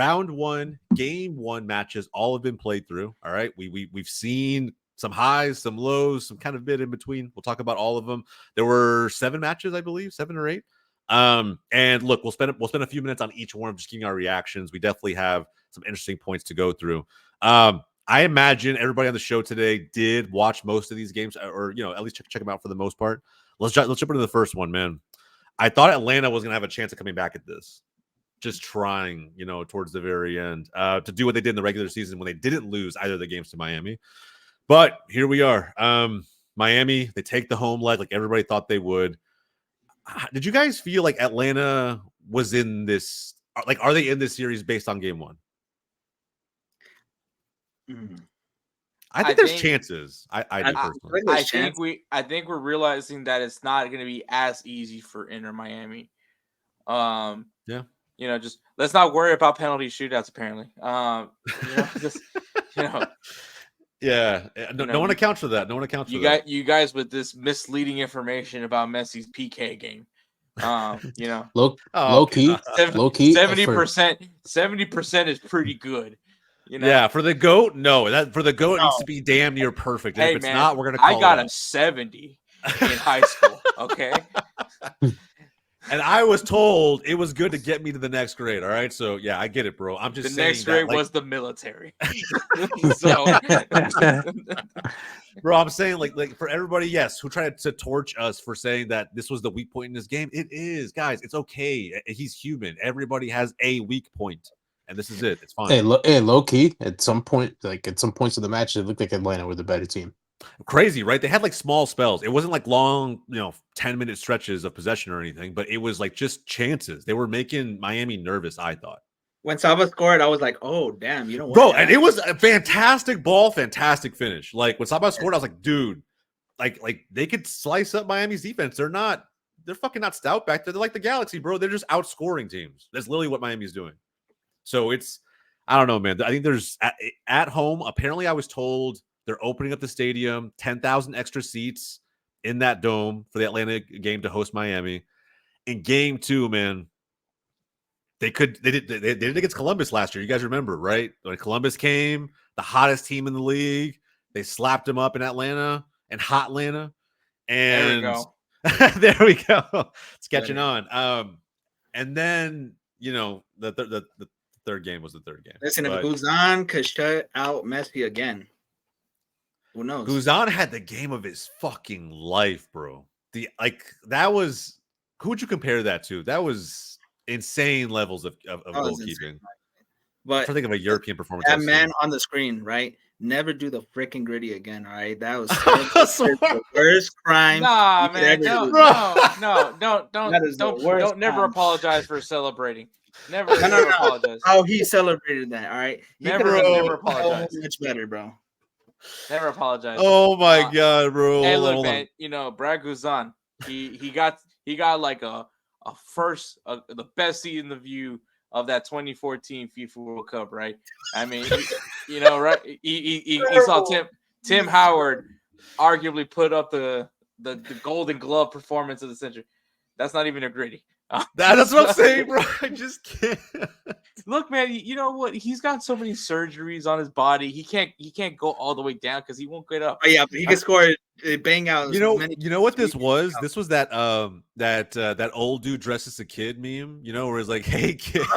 round one, game one matches all have been played through. All right, we've seen some highs, some lows, some kind of bit in between. We'll talk about all of them. There were 7 matches, I believe, 7 or 8. And look, we'll spend a few minutes on each one, just giving our reactions. We definitely have some interesting points to go through. I imagine everybody on the show today did watch most of these games, or at least check them out for the most part. Let's jump into the first one, man. I thought Atlanta was going to have a chance of coming back at this, just trying, towards the very end, to do what they did in the regular season when they didn't lose either of the games to Miami. But here we are. Miami, they take the home leg like everybody thought they would. Did you guys feel like Atlanta was in this? Like, are they in this series based on game one? I think there's chances. I think we're realizing that it's not going to be as easy for Inter Miami. Yeah. Just let's not worry about penalty shootouts. Apparently, Yeah. No one accounts for that. No one accounts for that. You guys with this misleading information about Messi's PK game. Low key, 70% is pretty good. Yeah, for the GOAT, no. For the GOAT, it needs to be damn near perfect. And hey, if it's man, not, we're gonna call I got it a 70 in high school. Okay. And I was told it was good to get me to the next grade. All right, so yeah, I get it, bro. I'm just the saying next grade was the military. So, bro, I'm saying like for everybody, yes, who tried to torch us for saying that this was the weak point in this game. It is, guys. It's okay. He's human. Everybody has a weak point. And this is it. It's fine. Hey, low key. At some point, at some points of the match, it looked like Atlanta were the better team. Crazy, right? They had like small spells. It wasn't like long, 10-minute stretches of possession or anything, but it was like just chances. They were making Miami nervous, I thought. When Saba scored, I was like, "Oh, damn!" Bro, and it was a fantastic ball, fantastic finish. Like when Saba scored, I was like, "Dude, like they could slice up Miami's defense. They're fucking not stout back there. They're like the Galaxy, bro. They're just outscoring teams. That's literally what Miami's doing." So I don't know, man. I think there's at home. Apparently, I was told they're opening up the stadium, 10,000 extra seats in that dome for the Atlanta game to host Miami. In game 2, man, they did it against Columbus last year. You guys remember, right? When Columbus came, the hottest team in the league, they slapped them up in Atlanta and hot Atlanta. And there we go. There we go. It's catching on. And then the third game was the third game. Listen, if Guzan could shut out Messi again, who knows? Guzan had the game of his fucking life, bro. That was, who would you compare that to? That was insane levels of goalkeeping. But I'm trying to think of a European performance. That man on the screen, right? Never do the freaking gritty again, all right? That was the worst crime. Nah, man, don't never apologize for celebrating. Never apologize. Oh, he celebrated that, all right? Never apologize. Much better, bro. Never apologize. Oh my god, bro. Hey, look, man. Brad Guzan, he got like a first, the best seat in the view of that 2014 FIFA World Cup, right? I mean, right? He saw Tim Howard arguably put up the Golden Glove performance of the century. That's not even a gritty. That's what I'm saying, bro. I just can't. Look, man, you know what? He's got so many surgeries on his body. He can't go all the way down because he won't get up. Oh, yeah, but he can score bang out. You know what this was? This was that old dude dressed as a kid meme. Where it's like, "Hey kids,"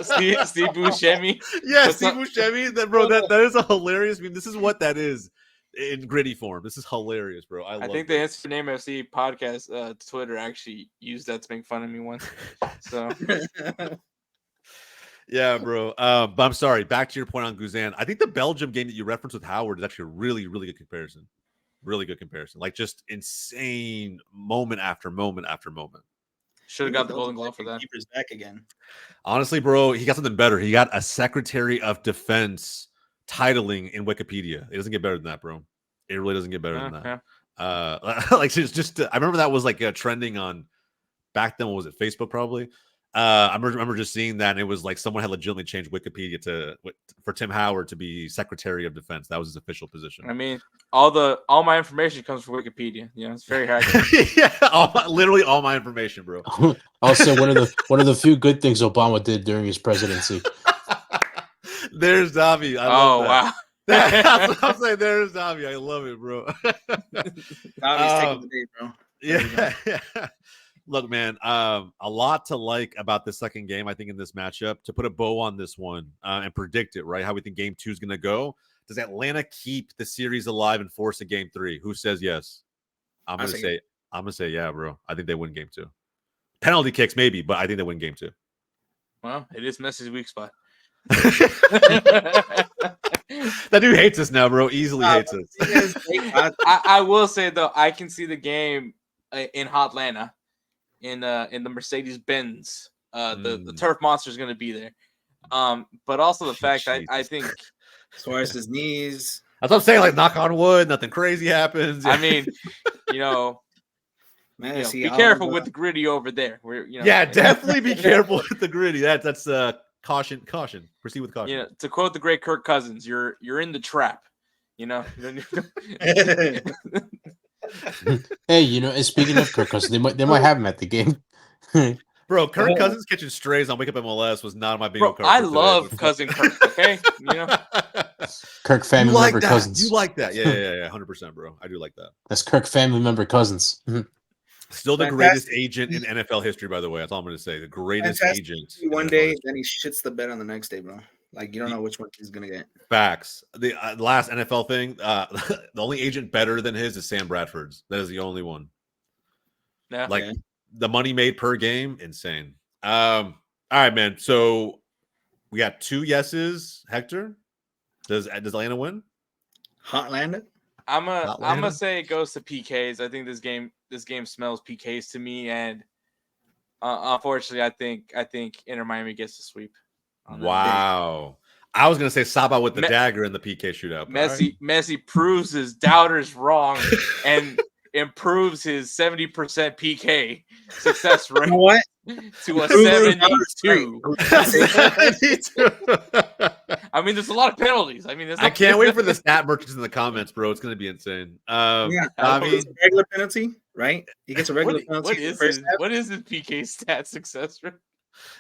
Steve Buscemi. Yeah, Steve Buscemi. That is a hilarious meme. This is what that is in gritty form. This is hilarious, bro. I think the Instagram FC podcast Twitter actually used that to make fun of me once. So yeah, bro. But I'm sorry. Back to your point on Guzan. I think the Belgium game that you referenced with Howard is actually a really, really good comparison. Really good comparison. Like just insane moment after moment after moment. Should have got the Golden Glove for that. Keeper's back again. Honestly, bro, he got something better. He got a Secretary of Defense titling in Wikipedia. It doesn't get better than that, bro. It really doesn't get better than that. Yeah. Like it's just I remember that was like trending on back then. What was it? Facebook probably. I remember just seeing that, and it was like someone had legitimately changed Wikipedia for Tim Howard to be Secretary of Defense. That was his official position. I mean, all my information comes from Wikipedia. You know, it's very hard. Yeah, literally all my information, bro. I'll say one of the few good things Obama did during his presidency. There's Davi. Wow. That's what I'm saying. There's Davi. I love it, bro. Davi's taking the day, bro. Yeah. Look, man, a lot to like about the second game, I think, in this matchup. To put a bow on this one and predict it, right? How we think game 2 is going to go. Does Atlanta keep the series alive and force a game 3? Who says yes? I'm going to say, yeah, bro. I think they win game 2. Penalty kicks, maybe, but I think they win game 2. Well, it is Messi's weak spot. That dude hates us now, bro. Easily hates us. I will say, though, I can see the game in Hotlanta. In the Mercedes-Benz, the turf monster is going to be there, but also the fact I think Suarez's knees. That's what I'm saying. Like, knock on wood, nothing crazy happens. I mean, be careful with the gritty over there. Yeah, definitely be careful with the gritty. That's caution. Proceed with caution. Yeah, to quote the great Kirk Cousins, you're in the trap. Hey, and speaking of Kirk Cousins, they might have him at the game. Bro, Kirk Cousins catching strays on Wake Up MLS was not on my bingo card. I love Cousin Kirk. Okay, Kirk family member Cousins. You like that? Yeah, 100%, bro. I do like that. That's Kirk family member Cousins. Still the greatest agent in NFL history, by the way. That's all I'm going to say. The greatest agent. One day, then he shits the bed on the next day, bro. Like, you don't know which one he's going to get. Facts. The last NFL thing, the only agent better than his is Sam Bradford's. That is the only one. Yeah. The money made per game, insane. All right, man. So we got 2 yeses. Hector, does Atlanta win? Hotlanta? I'm gonna say it goes to PKs. I think this game smells PKs to me, and unfortunately, I think Inter Miami gets the sweep. Wow. I was gonna say Saba with the dagger in the PK shootout. Messi proves his doubters wrong and improves his 70% PK success rate to a 72. I mean, there's a lot of penalties. I mean, I can't wait for the stat merchants in the comments, bro. It's gonna be insane. Regular penalty, right? He gets a regular penalty. What is his PK stat success rate?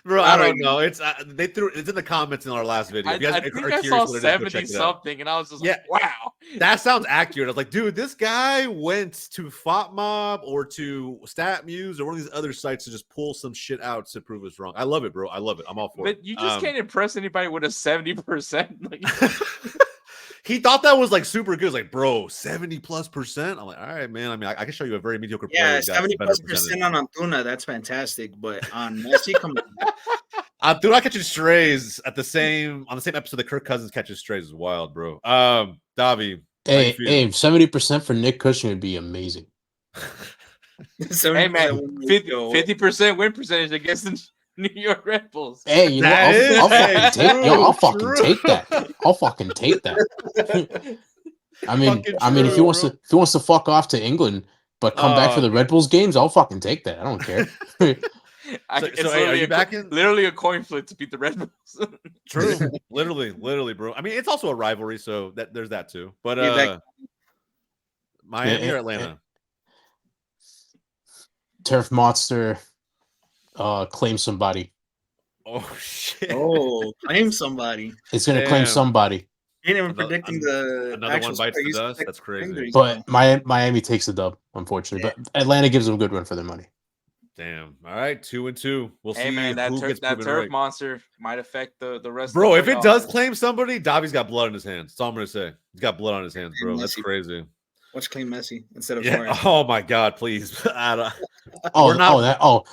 Bro, I don't know. It's it's in the comments in our last video. If you guys I think I saw 70 something, and I was just like, wow. That sounds accurate. I was like, dude, this guy went to FotMob or to StatMuse or one of these other sites to just pull some shit out to prove us wrong. I love it, bro. I love it. I'm all for it. But you just can't impress anybody with a 70%. He thought that was like super good. It's like, bro, 70+%. I'm like, all right, man. I mean, I can show you a very mediocre player. Yeah, 70+% on Antuna. That's fantastic. But on Messi, come on. Antuna catching strays on the same episode that Kirk Cousins catches strays is wild, bro. Davi. Hey, 70% for Nick Cushing would be amazing. Hey, man, 50% win percentage against the New York Red Bulls. Hey, I'll fucking take that. I'll fucking take that. I mean, if he wants to fuck off to England but come back for the Red Bulls games, I'll fucking take that. I don't care. It's literally a coin flip to beat the Red Bulls. True, literally, bro. I mean, it's also a rivalry, so there's that too. But Miami or Atlanta? Turf Monster. Claim somebody. Oh shit! Oh, claim somebody. It's gonna claim somebody. Ain't even predicting another one bites the dust. That's crazy. But Miami takes the dub, unfortunately. But Atlanta gives them a good run for their money. Damn. All right, 2-2. We'll see. Man, that turf monster might affect the rest. Bro, if it does claim somebody, Davi's got blood on his hands. That's all I'm gonna say. He's got blood on his hands, bro. That's crazy. Let's claim Messi instead of Suarez. Oh my God, please. Disclaimer, we're not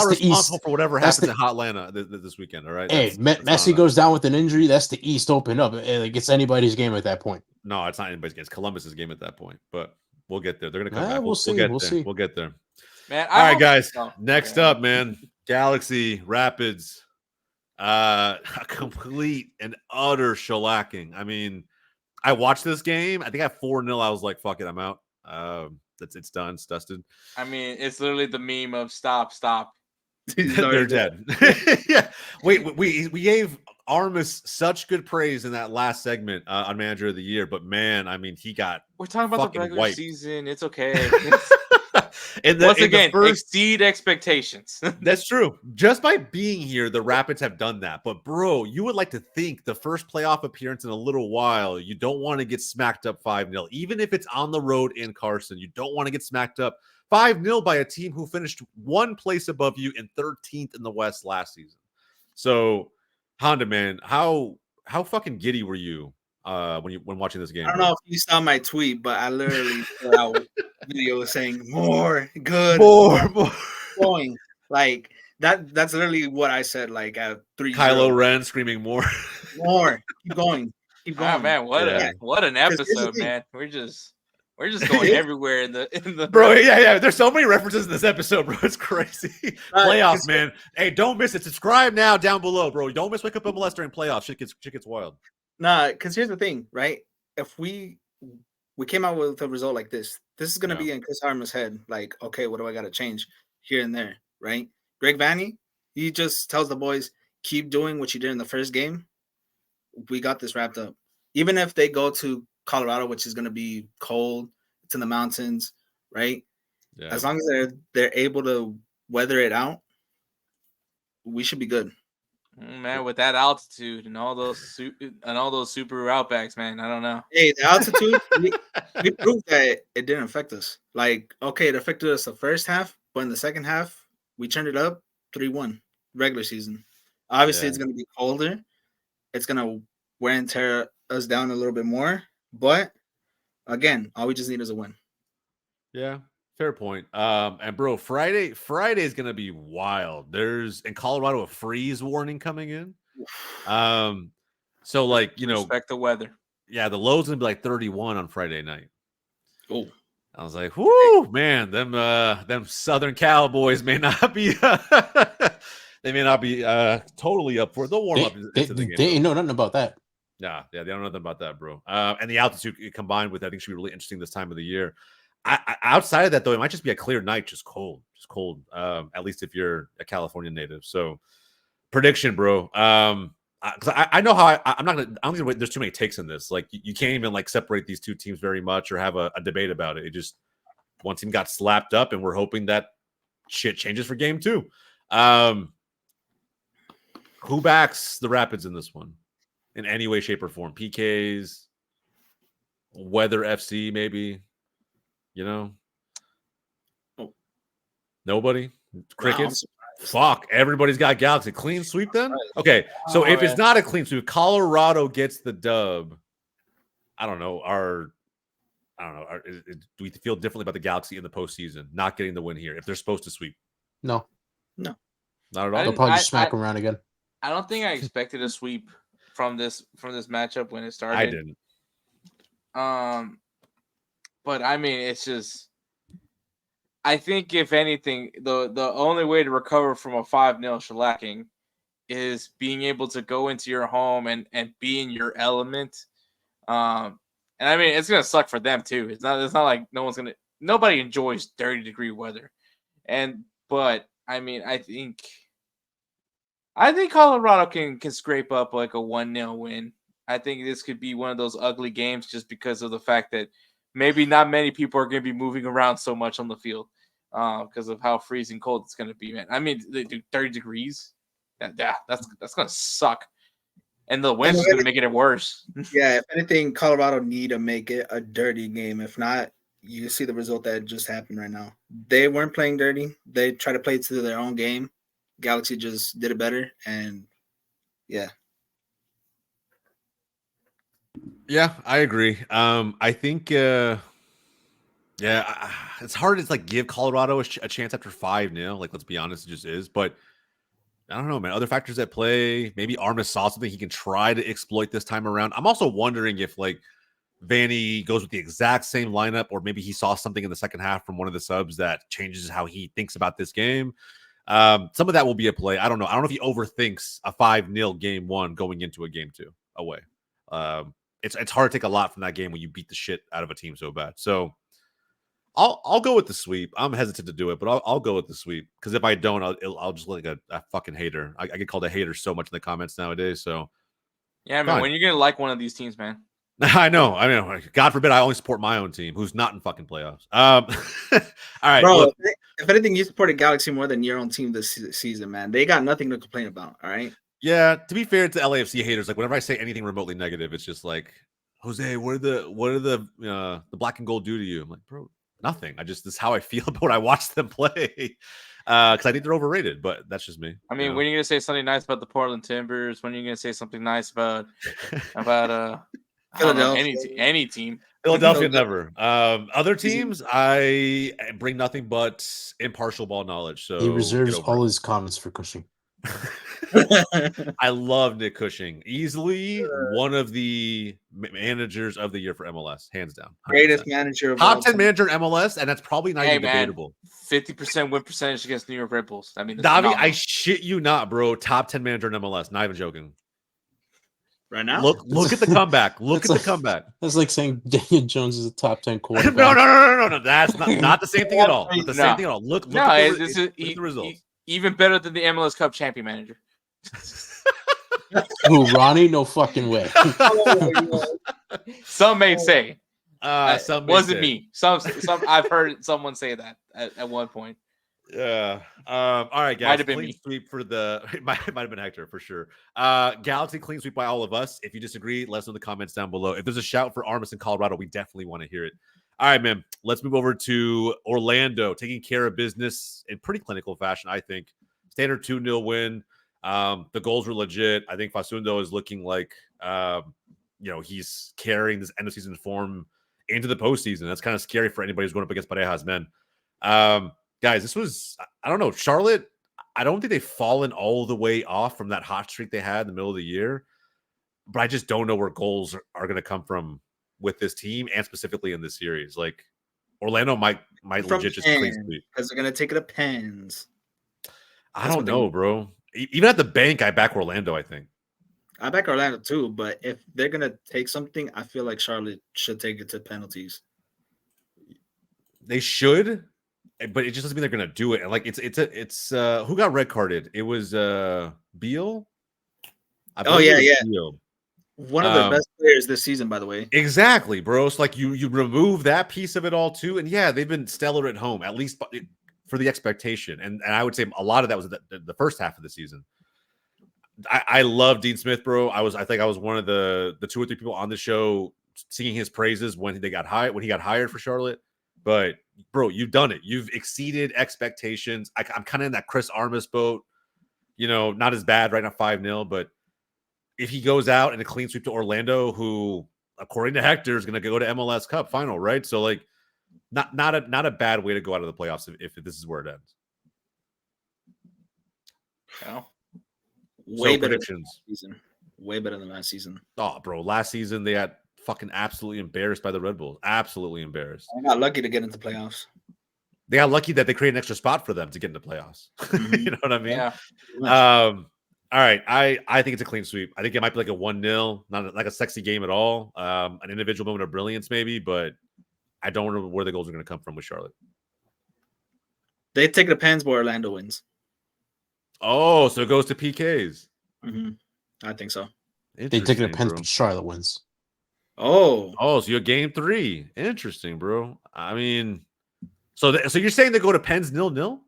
responsible for whatever happens in Hotlanta this weekend. All right. Hey, Messi goes down with an injury. That's the East open up. It's anybody's game at that point. No, it's not anybody's game. It's Columbus's game at that point. But we'll get there. They're gonna come back. We'll see. We'll get there. Man, all right, guys. Next up, man. Galaxy Rapids. A complete and utter shellacking. I mean, I watched this game. I think at 4-0, I was like, fuck it, I'm out. It's done. It's dusted. I mean, it's literally the meme of stop. They're dead. Yeah. Wait, we gave Armas such good praise in that last segment on Manager of the Year, but man, I mean, he got We're talking about the fucking regular wiped. season. It's okay. Once again, exceed expectations. That's true. Just by being here, the Rapids have done that. But bro, you would like to think the first playoff appearance in a little while, you don't want to get smacked up 5-0. Even if it's on the road in Carson, you don't want to get smacked up 5-0 by a team who finished one place above you and 13th in the West last season. So, Honda, man, how fucking giddy were you when watching this game? I don't know if you saw my tweet, but I literally put out video saying more good, more. going. Like that's literally what I said. Like at 3. Kylo Ren screaming more. Keep going. Oh man, what an episode, man. We're just going everywhere in the bro. Yeah. There's so many references in this episode, bro. It's crazy. Playoffs, man. Hey, don't miss it. Subscribe now down below, bro. Don't miss Wake Up MLS during playoffs. Shit gets wild. Nah, because here's the thing, right? If we came out with a result like this is gonna be in Chris Armas' head. Like, okay, what do I gotta change here and there, right? Greg Vanney, he just tells the boys, keep doing what you did in the first game. We got this wrapped up. Even if they go to Colorado, which is going to be cold, it's in the mountains, right? Yeah. As long as they're able to weather it out, we should be good. Man, with that altitude and all those Subaru Outbacks, man, I don't know. Hey, the altitude, we proved that it didn't affect us. Like, okay, it affected us the first half, but in the second half, we turned it up 3-1 regular season. Obviously, it's going to be colder. It's going to wear and tear us down a little bit more. But, again, all we just need is a win. Yeah, fair point. And, bro, Friday is going to be wild. There's, in Colorado, a freeze warning coming in. So, like, you know. Respect the weather. Yeah, the low's going to be like 31 on Friday night. Oh. I was like, whoo, man, them Southern Cowboys may not be they may not be totally up for it. They'll warm up into the game. They ain't know nothing about that. Yeah, they don't know nothing about that, bro. And the altitude combined with, I think, should be really interesting this time of the year. Outside of that, though, it might just be a clear night, just cold. At least if you're a California native. So, prediction, bro. Because I know how I'm not gonna. I don't think there's too many takes in this. Like you can't even like separate these two teams very much or have a debate about it. It just one team got slapped up, and we're hoping that shit changes for game 2. Who backs the Rapids in this one, in any way, shape, or form? PKs, Weather FC, maybe. You know, nobody. Crickets. Wow. Fuck, everybody's got Galaxy. Clean sweep then? Okay, so if it's not a clean sweep, Colorado gets the dub. I don't know. Do we feel differently about the Galaxy in the postseason not getting the win here if they're supposed to sweep? No. Not at all. They'll probably just smack them around again. I don't think I expected a sweep from this matchup when it started. I didn't. But I mean, it's just. I think if anything, the only way to recover from a 5-0 shellacking is being able to go into your home and be in your element. And I mean, it's gonna suck for them too. It's not like nobody enjoys 30-degree weather. But I mean, I think Colorado can scrape up like a 1-0 win. I think this could be one of those ugly games just because of the fact that maybe not many people are going to be moving around so much on the field because of how freezing cold it's going to be, man. I mean, they do 30 degrees. Yeah, that's going to suck. And the wind's going to make it worse. Yeah, if anything, Colorado need to make it a dirty game. If not, you see the result that just happened right now. They weren't playing dirty. They tried to play to their own game. Galaxy just did it better, and yeah. Yeah, I agree. I think, it's hard to like give Colorado a chance after 5-0. Like, let's be honest, it just is. But I don't know, man. Other factors at play. Maybe Armas saw something he can try to exploit this time around. I'm also wondering if like Vanney goes with the exact same lineup, or maybe he saw something in the second half from one of the subs that changes how he thinks about this game. Some of that will be a play. I don't know. I don't know if he overthinks a 5-0 game 1 going into a game 2 away. It's hard to take a lot from that game when you beat the shit out of a team so bad. So I'll go with the sweep. I'm hesitant to do it, but I'll go with the sweep because if I don't, I'll just look like a fucking hater. I get called a hater so much in the comments nowadays. So yeah, man, when you're gonna like one of these teams, man? I know. God forbid I only support my own team, who's not in fucking playoffs. All right, bro. look. If anything, you supported Galaxy more than your own team this season, man. They got nothing to complain about. All right. Yeah, to be fair to LAFC haters, like whenever I say anything remotely negative, it's just like, Jose, what are the black and gold do to you? I'm like, bro, nothing. This is how I feel about when I watch them play. Because I think they're overrated, but that's just me. I mean, when are you gonna say something nice about the Portland Timbers? When are you gonna say something nice about any team? Philadelphia never. Other teams, I bring nothing but impartial ball knowledge. So he reserves all his comments for Cushing. I love Nick Cushing. Easily one of the managers of the year for MLS, hands down. 100%. Greatest manager of top 10 manager in MLS, and that's probably not even debatable. 50% win percentage against New York Red Bulls. I mean, Davi, I shit you not, bro. Top 10 manager in MLS. Not even joking. Right now, look at the comeback. Look at the comeback. That's like saying Daniel Jones is a top 10 quarterback. No. That's not the same thing at all. Not the same thing at all. Look at the results. Even better than the MLS Cup champion manager. Who, Ronnie? No fucking way. Some may say. Some wasn't me. Some I've heard someone say that at one point. Yeah. All right, guys. Might have been clean me. Sweep for the it might have been Hector for sure. Galaxy clean sweep by all of us. If you disagree, let us know in the comments down below. If there's a shout for Armas in Colorado, we definitely want to hear it. All right, man. Let's move over to Orlando, taking care of business in pretty clinical fashion, I think. Standard 2-0 win. The goals were legit. I think Facundo is looking like he's carrying this end of season form into the postseason. That's kind of scary for anybody who's going up against Pareja's men. Guys, this was, I don't know, Charlotte, I don't think they've fallen all the way off from that hot streak they had in the middle of the year, but I just don't know where goals are going to come from with this team and specifically in this series. Like, Orlando might legit just clean sweep. Because they're going to take it to pens. I don't know, bro. Even at the bank, I back Orlando, I think. I back Orlando too, but if they're going to take something, I feel like Charlotte should take it to penalties. They should, but it just doesn't mean they're going to do it. And like, it's who got red carded? It was Beal. Yeah. Beal. One of the best players this season, by the way. Exactly, bro. So like you remove that piece of it all too, and yeah, they've been stellar at home, at least for the expectation. And I would say a lot of that was the first half of the season. I love Dean Smith, bro. I think I was one of the 2 or 3 people on the show singing his praises when he got hired for Charlotte. But bro, you've done it. You've exceeded expectations. I'm kind of in that Chris Armas boat. Not as bad right now, 5-0, but if he goes out in a clean sweep to Orlando, who, according to Hector, is going to go to MLS Cup final, right? So, like, not a bad way to go out of the playoffs if this is where it ends. Yeah. Way better predictions. Than last season. Way better than last season. Oh, bro, last season they got fucking absolutely embarrassed by the Red Bulls. Absolutely embarrassed. I got lucky to get into playoffs. They got lucky that they created an extra spot for them to get into playoffs. You know what I mean? Yeah. All right, I think it's a clean sweep. I think it might be like a 1-0, not like a sexy game at all. An individual moment of brilliance, maybe, but I don't know where the goals are going to come from with Charlotte. They take the pens, but Orlando wins. Oh, so it goes to PKs. Mm-hmm. I think so. They take the pens, but Charlotte wins. Oh, so you're game 3. Interesting, bro. I mean, so you're saying they go to pens 0-0?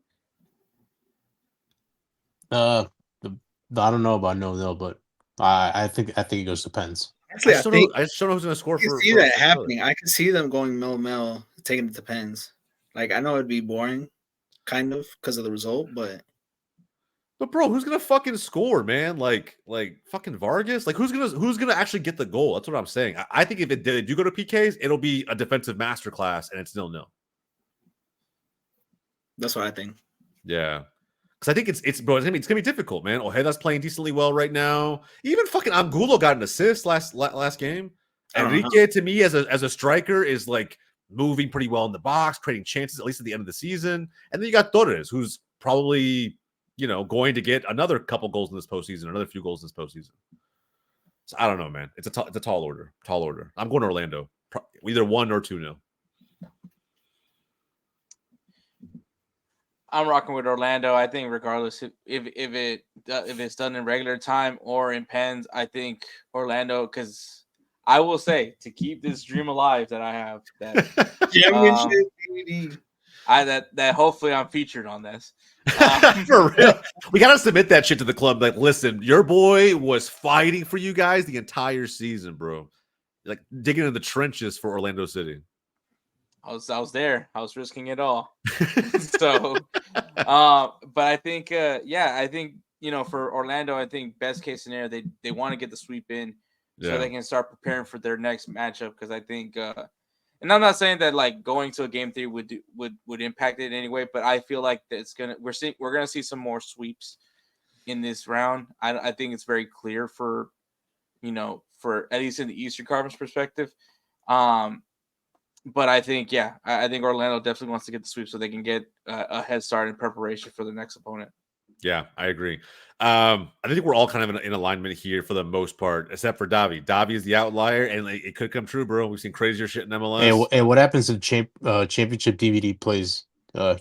I don't know about 0-0, but I think it goes to pens. Actually, I just don't know who's going to score. I can see that happening. I can see them going 0-0, taking it to pens. Like, I know it'd be boring, kind of, because of the result, but bro, who's gonna fucking score, man? Like fucking Vargas? Like, who's gonna actually get the goal? That's what I'm saying. I think if they do go to PKs, it'll be a defensive masterclass, and it's 0-0. That's what I think. Yeah. Because I think it's gonna be difficult, man. Ojeda's playing decently well right now. Even fucking Angulo got an assist last game. Enrique, to me, as a striker, is like moving pretty well in the box, creating chances, at least at the end of the season. And then you got Torres, who's probably going to get another couple goals in this postseason, another few goals in this postseason. So I don't know, man. It's a tall order. I'm going to Orlando. Either 1 or 2-0. I'm rocking with Orlando. I think regardless if it's done in regular time or in pens, I think Orlando, because I will say, to keep this dream alive that I have, that Championship, baby. that hopefully I'm featured on this. For real, we gotta submit that shit to the club. Like, listen, your boy was fighting for you guys the entire season, bro. Like digging in the trenches for Orlando City. I was there. I was risking it all. So, but I think, I think, for Orlando, I think best case scenario, they want to get the sweep in so they can start preparing for their next matchup. Because I think, and I'm not saying that like going to a game 3 would impact it in any way, but I feel like that we're gonna see some more sweeps in this round. I think it's very clear for at least in the Eastern Conference perspective. But I think, I think Orlando definitely wants to get the sweep so they can get a head start in preparation for the next opponent. Yeah, I agree. I think we're all kind of in alignment here for the most part, except for Davi. Davi is the outlier, and it could come true, bro. We've seen crazier shit in MLS. And what happens if championship DVD plays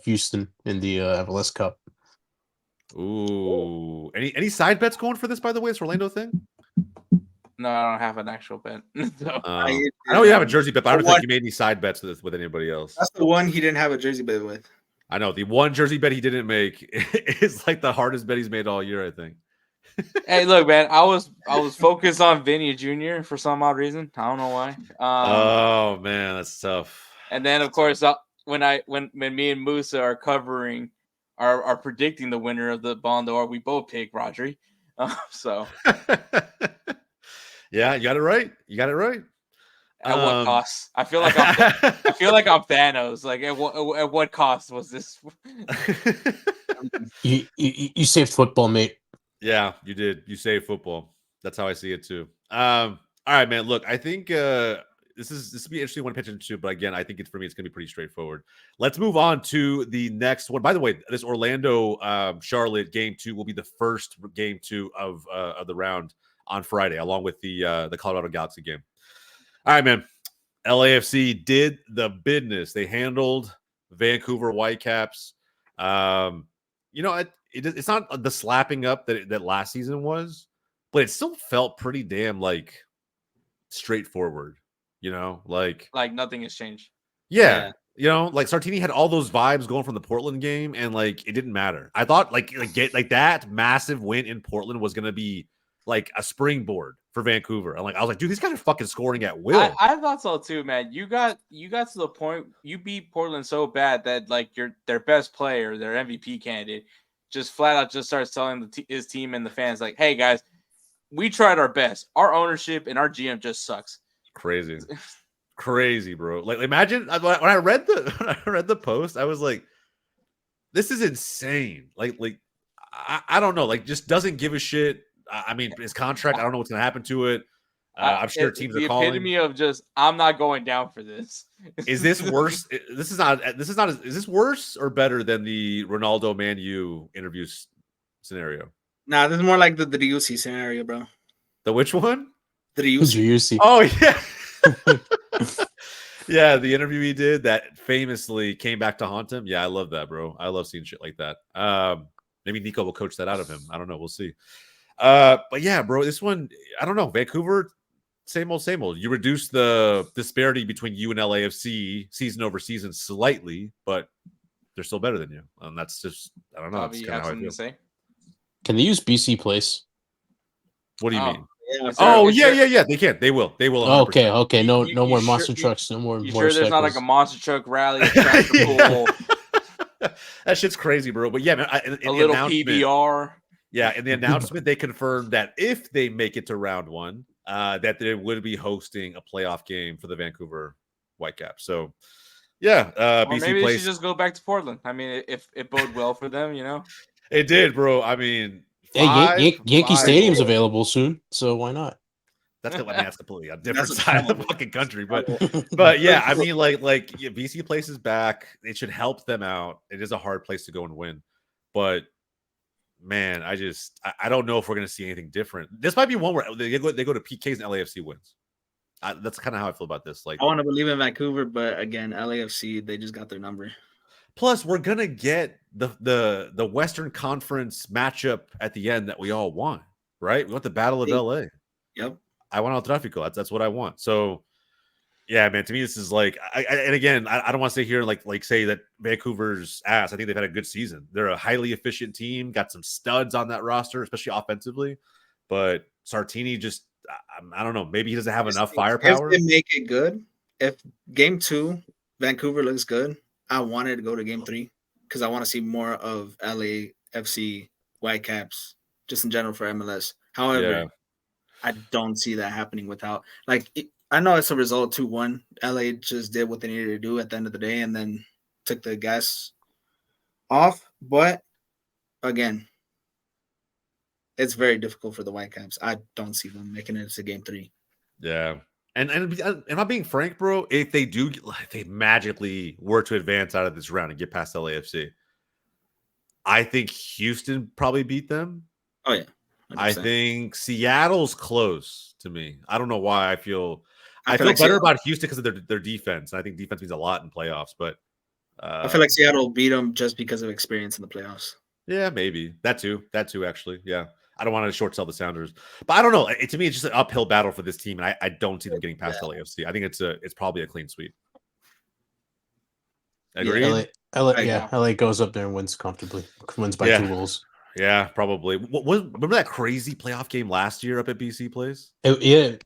Houston in the MLS Cup? Ooh, any side bets going for this? By the way, this Orlando thing. No, I don't have an actual bet. So. I know you have a jersey bet, but I don't think you made any side bets with anybody else. That's the one he didn't have a jersey bet with. I know the one jersey bet he didn't make is like the hardest bet he's made all year, I think. Hey, look, man, I was focused on Vinny Jr. for some odd reason. I don't know why. Oh man, that's tough. And then of course, when me and Musa are covering, are predicting the winner of the Ballon d'Or, we both pick Rodri. So. Yeah, you got it right. You got it right. At what cost? I feel like I'm Thanos. Like at what cost was this? You saved football, mate. Yeah, you did. You saved football. That's how I see it too. All right, man. Look, I think this will be an interesting one to pitch into, but again, I think it's gonna be pretty straightforward. Let's move on to the next one. By the way, this Orlando Charlotte game 2 will be the first game 2 of the round on Friday, along with the Colorado Galaxy game. All right, man. LAFC did the business. They handled Vancouver Whitecaps. It's not the slapping up that last season was, but it still felt pretty damn like straightforward. Like nothing has changed. Yeah. Like Sartini had all those vibes going from the Portland game, and like it didn't matter. I thought like that massive win in Portland was gonna be like a springboard for Vancouver. I was like, dude, these guys are fucking scoring at will. I thought so too, man. You got to the point you beat Portland so bad that like their best player, their MVP candidate, just flat out just starts telling his team and the fans like, "Hey guys, we tried our best. Our ownership and our GM just sucks." Crazy, bro. Like imagine when I read the post, I was like, this is insane. Like I don't know, like just doesn't give a shit. I mean, his contract, I don't know what's going to happen to it. I'm sure teams are calling. The epitome of just, I'm not going down for this. Is this worse? Is this worse or better than the Ronaldo Man U interview scenario? Nah, this is more like the Driussi scenario, bro. The which one? Driussi. Oh, yeah. Yeah, the interview he did that famously came back to haunt him. Yeah, I love that, bro. I love seeing shit like that. Maybe Nico will coach that out of him. I don't know. We'll see. But yeah, bro, this one, I don't know. Vancouver, same old, same old. You reduce the disparity between you and LAFC season over season slightly, but they're still better than you. And that's just, I don't know. Bobby, you have something to say? Can they use BC Place? What do you mean? Yeah, They can. They will. They will. 100%. Okay. No more monster trucks. No more. You more sure there's not like a monster truck rally, pool, that shit's crazy, bro. But yeah, man, a little PBR. Yeah, in the announcement, they confirmed that if they make it to round 1, that they would be hosting a playoff game for the Vancouver Whitecaps. So, yeah, BC maybe Place. they should just go back to Portland. I mean, if it bode well for them, It did, bro. I mean, Yankee Stadium's available soon, so why not? That's completely a different side of the fucking country, but yeah, I mean, like BC Place is back. It should help them out. It is a hard place to go and win, but man, I don't know if we're gonna see anything different. This might be one where they go to PKs and LAFC wins. That's kind of how I feel about this. Like, I want to believe in Vancouver, but again, LAFC, they just got their number. Plus, we're gonna get the Western Conference matchup at the end that we all want, right? We want the Battle of LA. Yep. I want El Tráfico. That's what I want. So, yeah, man. To me, this is like, and again, I don't want to sit here and like say that Vancouver's ass. I think they've had a good season. They're a highly efficient team. Got some studs on that roster, especially offensively. But Sartini just, I don't know. Maybe he doesn't have enough firepower. If they make it good, if game 2 Vancouver looks good, I wanted to go to game 3 because I want to see more of LAFC Whitecaps just in general for MLS. However, I don't see that happening without I know it's a result 2-1. LA just did what they needed to do at the end of the day and then took the gas off. But again, it's very difficult for the Whitecaps. I don't see them making it to game 3. Yeah. And am I being frank, bro? If they magically were to advance out of this round and get past LAFC, I think Houston probably beat them. Oh yeah, 100%. I think Seattle's close to me. I don't know why I feel better Seattle, about Houston because of their defense. I think defense means a lot in playoffs, but I feel like Seattle beat them just because of experience in the playoffs. Yeah, maybe that too. Actually, yeah. I don't want to short sell the Sounders, but I don't know. To me, it's just an uphill battle for this team, and I don't see them getting past LAFC. I think it's probably a clean sweep. Agreed? Yeah, LA goes up there and wins comfortably. Wins by 2 goals. Yeah, probably. Remember that crazy playoff game last year up at BC Place? There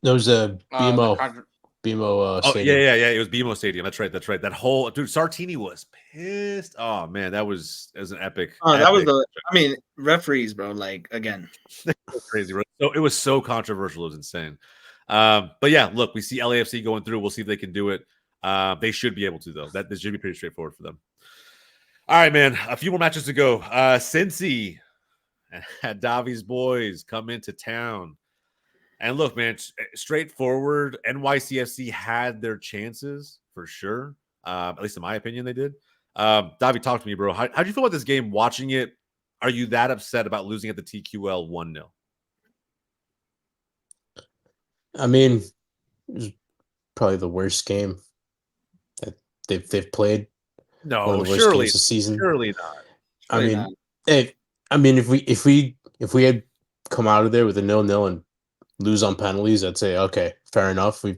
was a BMO Stadium. Yeah. It was BMO Stadium. That's right. That whole dude, Sartini was pissed. Oh man, that was an epic. That was referees, bro. Like again, crazy. So it was so controversial. It was insane. But yeah, look, we see LAFC going through. We'll see if they can do it. They should be able to though. This should be pretty straightforward for them. All right, man. A few more matches to go. Cincy and Davi's boys come into town. And look, man, straightforward. NYCFC had their chances for sure. At least in my opinion, they did. Davi, talk to me, bro. How'd you feel about this game watching it? Are you that upset about losing at the TQL 1-0? I mean, it was probably the worst game that they've played. No, surely this season. Surely not. I mean, if we had come out of there with a 0-0 and lose on penalties, I'd say okay, fair enough. We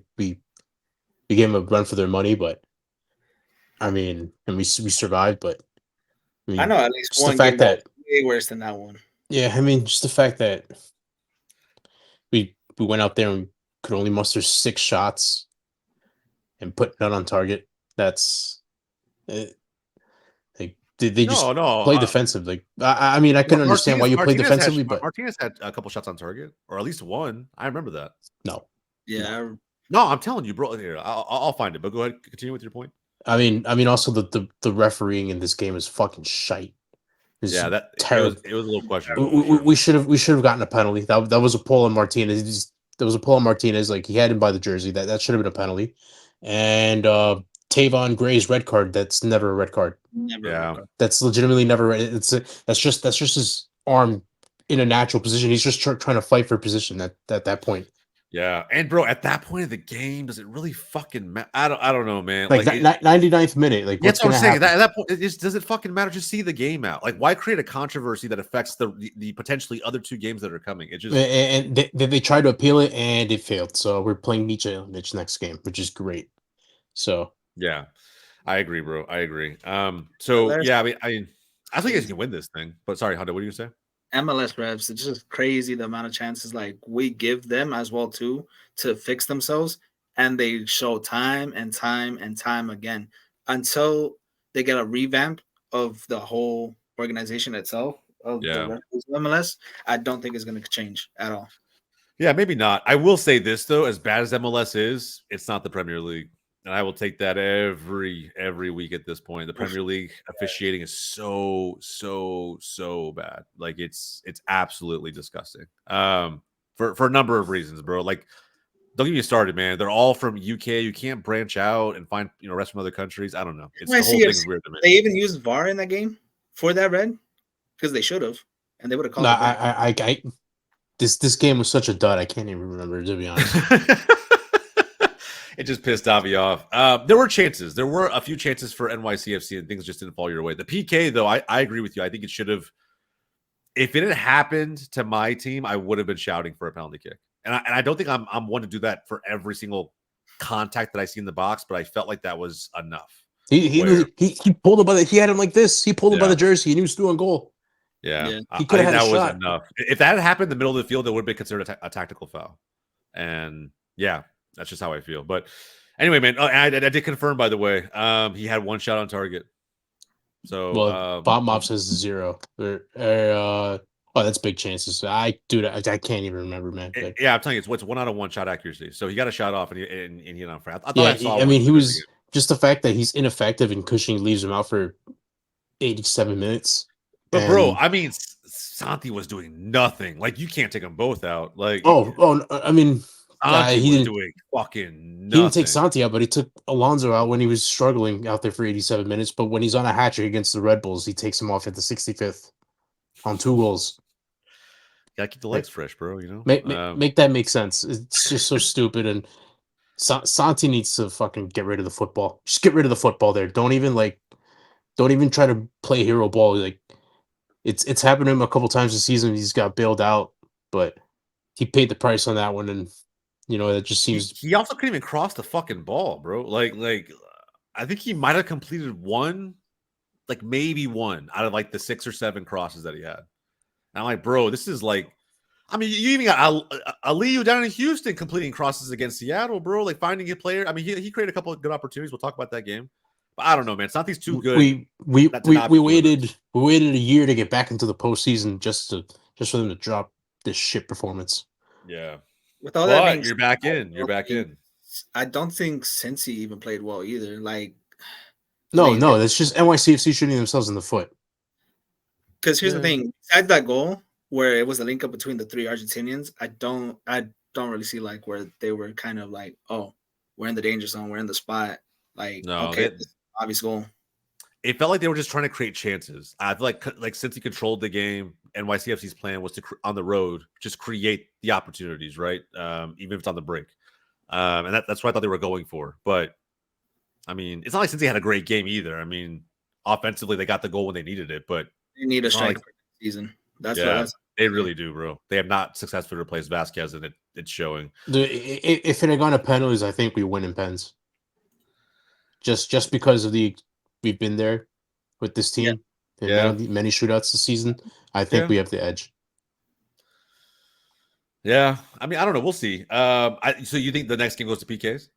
gave them a run for their money, but I mean, and we survived. But I know at least one game that way worse than that one. Yeah, I mean, just the fact that we went out there and could only muster 6 shots and put none on target. That's they just play defensive. Like I mean, I can understand why you play defensively, but Martinez had a couple shots on target, or at least one. I remember that. No. Yeah. No, I'm telling you, bro. Here, I'll find it. But go ahead, continue with your point. I mean, also the refereeing in this game is fucking shite. That terrible. It was a little questionable. We should have gotten a penalty. That was a pull on Martinez. There was a pull on Martinez. Like he had him by the jersey. That should have been a penalty. And Tavon Gray's red card. That's never a red card. Never. That's legitimately never. That's just his arm in a natural position. He's just trying to fight for position at that point. Yeah, and bro, at that point of the game, does it really fucking matter? I don't know, man. Like 99th minute. Like what's going to happen? At that point, does it fucking matter? Just see the game out. Like, why create a controversy that affects the potentially other 2 games that are coming? It just and they tried to appeal it and it failed. So we're playing Nietzsche next game, which is great. So yeah, I agree, bro. I agree. So yeah, I think you can win this thing. But sorry, Honda, what do you say? MLS refs, it's just crazy the amount of chances like we give them as well too to fix themselves, and they show time and time and time again until they get a revamp of the whole organization itself of the MLS. I don't think it's going to change at all. Yeah, maybe not. I will say this though, as bad as MLS is, it's not the Premier League. And I will take that every week at this point. The Premier League officiating is so bad. Like it's absolutely disgusting. For a number of reasons, bro. Like, don't get me started, man. They're all from UK. You can't branch out and find refs from other countries. I don't know. It's the whole thing is weird to me. They even used VAR in that game for that red because they should have, and they would have called. No, this game was such a dud. I can't even remember, to be honest. It just pissed Avi off. There were chances. There were a few chances for NYCFC, and things just didn't fall your way. The PK, though, I agree with you. I think it should have. If it had happened to my team, I would have been shouting for a penalty kick. And I don't think I'm one to do that for every single contact that I see in the box, but I felt like that was enough. He pulled him by the. He had him like this. He pulled him by the jersey, and he was doing goal. Yeah. He could have had that a was shot. enough. If that had happened in the middle of the field, it would have been considered a tactical foul. And yeah, that's just how I feel. But anyway, man, I did confirm, by the way, he had one shot on target. So Bob Mop says 0. Oh, that's big chances. I can't even remember, man. Yeah, I'm telling you, it's 1 out of 1 shot accuracy. So he got a shot off, and he hit on front. I mean, he was just the fact that he's ineffective and Cushing leaves him out for 87 minutes. But bro, I mean, Santi was doing nothing. Like, you can't take them both out. Like, I mean, he was doing fucking nothing. He didn't take Santi out, but he took Alonso out when he was struggling out there for 87 minutes. But when he's on a hat trick against the Red Bulls, he takes him off at the 65th on 2 goals. Gotta keep the legs fresh, bro. You know, make that make sense. It's just so stupid. And Santi needs to fucking get rid of the football. Just get rid of the football there. Don't even try to play hero ball. Like, it's happened to him a couple times this season. He's got bailed out, but he paid the price on that one, and that just seems. He also couldn't even cross the fucking ball, bro. Like I think he might have completed one, like maybe one out of like the 6 or 7 crosses that he had. And I'm like, bro, this is like, I mean, you even got Aliyu down in Houston completing crosses against Seattle, bro. Like, finding a player. I mean, he created a couple of good opportunities. We'll talk about that game. But I don't know, man. Santi's too good. We waited a year to get back into the postseason just for them to drop this shit performance. Yeah. With all that being you're back in. You're back in. I don't think Cincy even played well either. Like, no, that's just NYCFC shooting themselves in the foot. Because here's the thing: besides that goal where it was a link up between the 3 Argentinians, I don't really see like where they were kind of like, oh, we're in the danger zone, we're in the spot. Like, no, okay, obvious goal. It felt like they were just trying to create chances. I feel like since he controlled the game, NYCFC's plan was to on the road just create the opportunities, right? Even if it's on the break, and that's what I thought they were going for. But I mean, it's not like since he had a great game either. I mean, offensively they got the goal when they needed it, but they need a striker for the season. They really do, bro. They have not successfully replaced Vasquez, and it's showing. If it had gone to penalties, I think we win in pens. Just because of we've been there with this team. Many shootouts this season. I think we have the edge. Yeah, I mean, I don't know. We'll see. So you think the next game goes to PKs?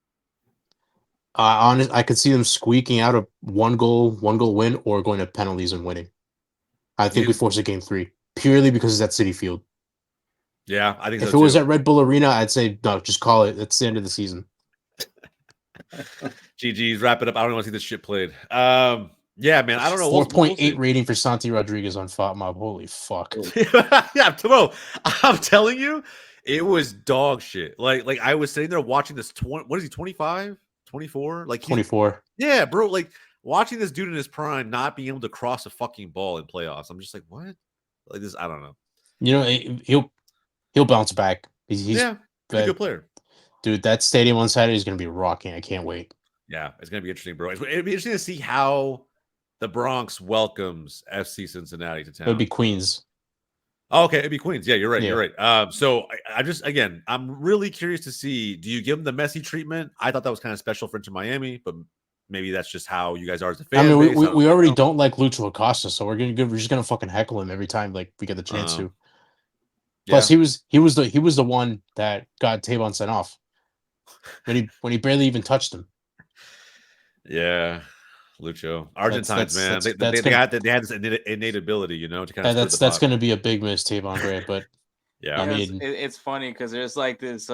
I could see them squeaking out a one goal win or going to penalties and winning. I think we force a game 3 purely because it's at Citi Field. Yeah, I think if it was at Red Bull Arena, I'd say no, just call it. It's the end of the season. GG's, wrap it up. I don't want to see this shit played. Yeah, man, I don't know. 4.8 rating for Santi Rodriguez on FOTMob. Holy fuck. Yeah, bro, I'm telling you, it was dog shit. Like I was sitting there watching this. What is he? 25, 24? Like 24. Yeah, bro. Like watching this dude in his prime not being able to cross a fucking ball in playoffs. I'm just like, what? Like this, I don't know. He'll bounce back. He's a good player. Dude, that stadium on Saturday is going to be rocking. I can't wait. Yeah, it's going to be interesting, bro. It'll be interesting to see how the Bronx welcomes FC Cincinnati to town. It'll be Queens. Oh, okay, it'd be Queens. Yeah, you're right. You're right. So I just, again, I'm really curious to see, do you give them the Messi treatment? I thought that was kind of special for Inter Miami, but maybe that's just how you guys are as a fan. I mean, we already don't like Lucho Acosta, so we're just gonna fucking heckle him every time like we get the chance to. Plus, he was the one that got Tavon sent off when he barely even touched him. Yeah, Lucho, Argentines, man, they had this innate ability, to kind of. That's going to be a big miss, Tavon Gray. But yeah, I mean, it's funny because there's like this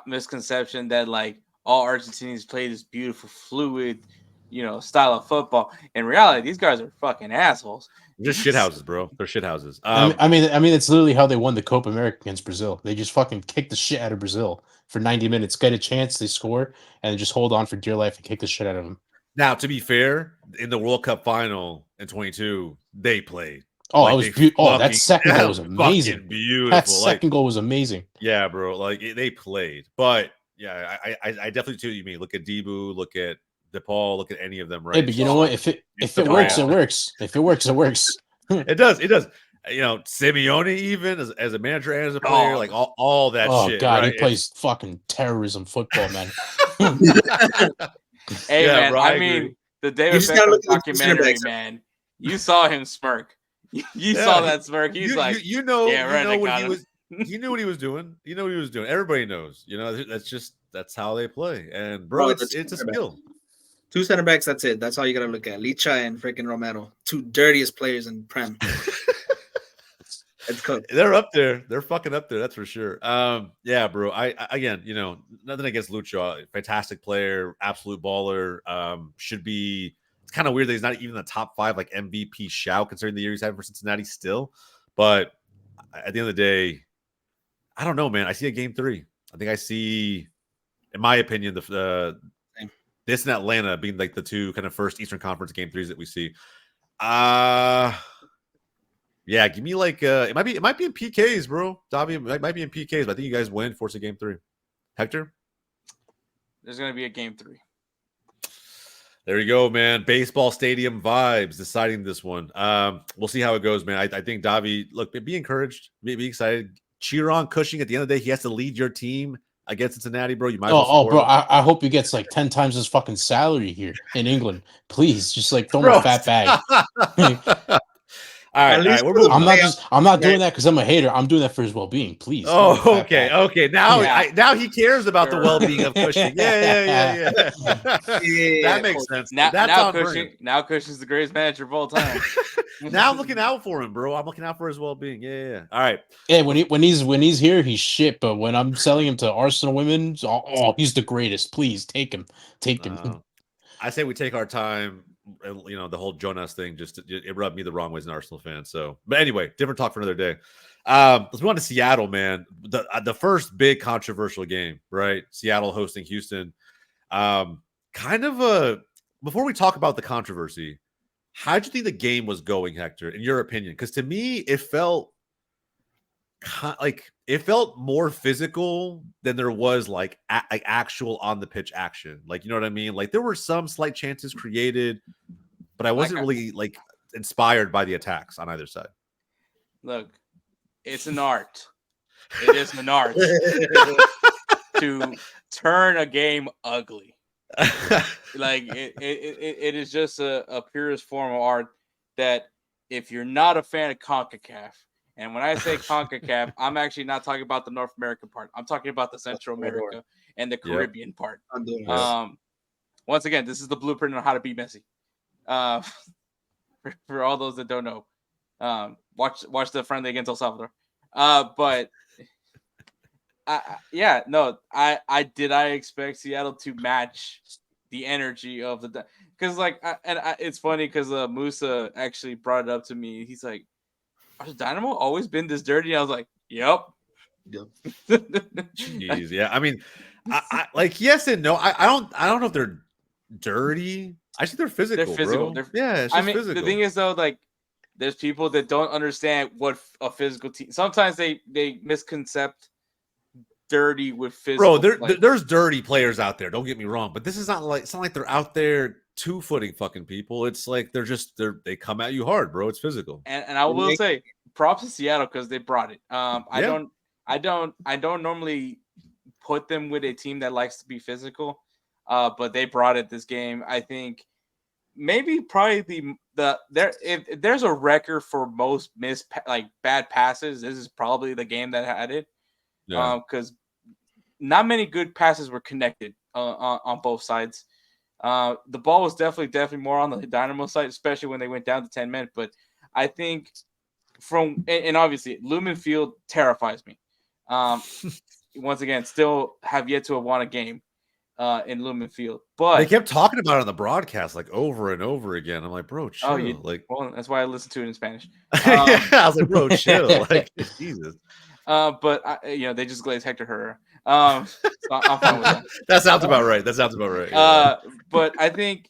misconception that like all Argentinians play this beautiful, fluid, style of football. In reality, these guys are fucking assholes. They're just shithouses, bro. They're shithouses. I mean, it's literally how they won the Copa America against Brazil. They just fucking kicked the shit out of Brazil for 90 minutes, get a chance, they score, and just hold on for dear life and kick the shit out of them. Now, to be fair, in the World Cup final in 22, they played. Oh, it was beautiful. That second goal was amazing. Beautiful. That second goal was amazing. Yeah, bro. Like they played, but Yeah, I definitely see what you mean. Look at Debu, look at DePaul, look at any of them, right? Hey, but you know what? If it works, it works. If it works, it works. It does. You know, Simeone even as a manager and as a player, like all that oh shit. God, right? he plays fucking terrorism football, man. Hey, Yeah, man, bro, I I mean, agree. the David just gotta Beckham look at the documentary, center backs. man. You saw him smirk. You saw that smirk. He's like, you know, yeah, right. you know I what got he him. was. He knew what he was doing. You know what he was doing. Everybody knows. You know, that's how they play. And bro, it's a skill. 2 center backs. That's it. That's all you gotta look at. Licha and freaking Romero, 2 dirtiest players in Prem. It's cooked. They're up there. They're fucking up there. That's for sure. Yeah, bro. I again, you know, nothing against Lucho. Fantastic player, absolute baller. Should be. It's kind of weird that he's not even in the top 5 like MVP shout considering the year he's had for Cincinnati still. But at the end of the day, I don't know, man. I see a game 3. I think I see, in my opinion, this and Atlanta being like the 2 kind of first Eastern Conference game 3s that we see. Yeah, give me like it might be in PKs, bro. Dobby, it might be in PKs, but I think you guys win, force a game 3. Hector? There's gonna be a game 3. There you go, man. Baseball stadium vibes deciding this one. We'll see how it goes, man. I think Davi, look, be encouraged, be excited. Cheer on Cushing. At the end of the day, he has to lead your team against Cincinnati, bro. You might as well bro, I hope he gets like 10 times his fucking salary here in England. Please, just like throw him a fat bag. All right, we're moving. I'm not doing that because I'm a hater. I'm doing that for his well-being. Please. Oh, okay. Now he cares about the well-being of Cushing. Yeah. That makes sense. Now Cushing's the greatest manager of all time. Now I'm looking out for him, bro. I'm looking out for his well-being. Yeah. All right. Yeah, when he's here, he's shit. But when I'm selling him to Arsenal women, he's the greatest. Please take him. I say we take our time. You know, the whole Jonas thing it rubbed me the wrong way as an Arsenal fan. So, but anyway, different talk for another day. Let's move on to Seattle, man. The first big controversial game, right? Seattle hosting Houston. Kind of before we talk about the controversy, how'd you think the game was going, Hector? In your opinion, because to me, it felt more physical than there was like actual on the pitch action. Like, you know what I mean? Like there were some slight chances created, but I wasn't really like inspired by the attacks on either side. Look, it's an art. It is an art to turn a game ugly. Like it is just a purest form of art that if you're not a fan of CONCACAF, and when I say CONCACAF, I'm actually not talking about the North American part. I'm talking about the Central America and the Caribbean part. Once again, this is the blueprint on how to beat Messi. For all those that don't know, watch the friendly against El Salvador. But I expect Seattle to match the energy of the because it's funny because Musa actually brought it up to me. He's like, has Dynamo always been this dirty? And I was like, yep. Jeez, yeah. I mean, I like yes and no. I don't know if they're dirty. I think they're physical. They're physical. Bro. It's just physical. The thing is though, like there's people that don't understand what a physical team. Sometimes they misconcept dirty with physical. Bro, there's dirty players out there. Don't get me wrong, but this is not like it's not like they're out there two-footing fucking people. It's like they come at you hard, bro. It's physical. And I will say props to Seattle because they brought it. I don't normally put them with a team that likes to be physical, but they brought it this game. I think probably if there's a record for most bad passes, this is probably the game that had it. Because not many good passes were connected on both sides. The ball was definitely more on the Dynamo side, especially when they went down to 10 men. But I think and obviously Lumen Field terrifies me. Once again, still have yet to have won a game in Lumen Field. But they kept talking about it on the broadcast like over and over again. I'm like, bro, chill. Well, that's why I listen to it in Spanish. I was like, bro, chill. Like, Jesus. But they just glazed Hector Herrera. So I'm fine with that. That sounds about right. Yeah. But I think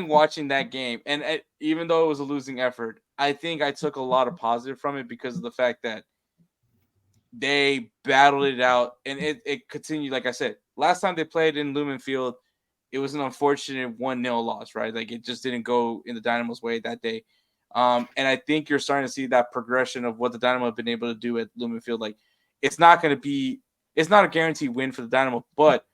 watching that game, and even though it was a losing effort, I think I took a lot of positive from it because of the fact that they battled it out, and it continued. Like I said, last time they played in Lumen Field, it was an unfortunate 1-0 loss, right? Like it just didn't go in the Dynamo's way that day. And I think you're starting to see that progression of what the Dynamo have been able to do at Lumen Field. Like it's not a guaranteed win for the Dynamo, but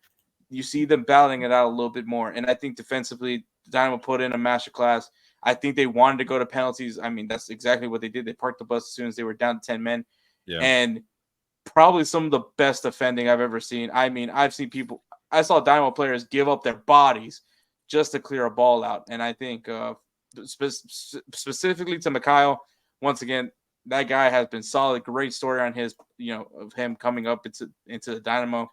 you see them battling it out a little bit more. And I think defensively, the Dynamo put in a masterclass. I think they wanted to go to penalties. I mean, that's exactly what they did. They parked the bus as soon as they were down to 10 men. Yeah. And probably some of the best defending I've ever seen. I mean, I saw Dynamo players give up their bodies just to clear a ball out. And I think specifically to Mikhail, once again, that guy has been solid. Great story on his, of him coming up into the Dynamo.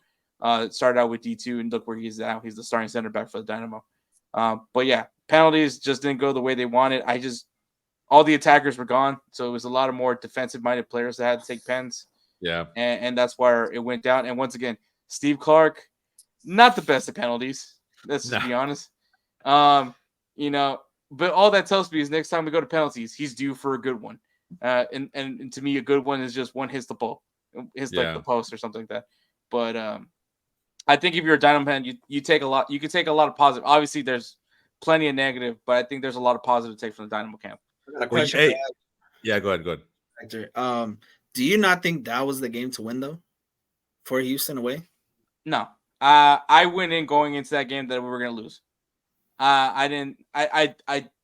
Started out with D2 and look where he's now. He's the starting center back for the Dynamo. But yeah, penalties just didn't go the way they wanted. All the attackers were gone. So it was a lot of more defensive minded players that had to take pens. Yeah. And that's where it went down. And once again, Steve Clark, not the best at penalties. Let's just be honest. But all that tells me is next time we go to penalties, he's due for a good one. And to me, a good one is just one hits the ball, like the post or something like that. But I think if you're a Dynamo fan, you take a lot. You can take a lot of positive. Obviously, there's plenty of negative, but I think there's a lot of positive to take from the Dynamo camp. I got a question. Yeah, go ahead. Hector, do you not think that was the game to win though, for Houston away? No, I went in going into that game that we were going to lose. I didn't. I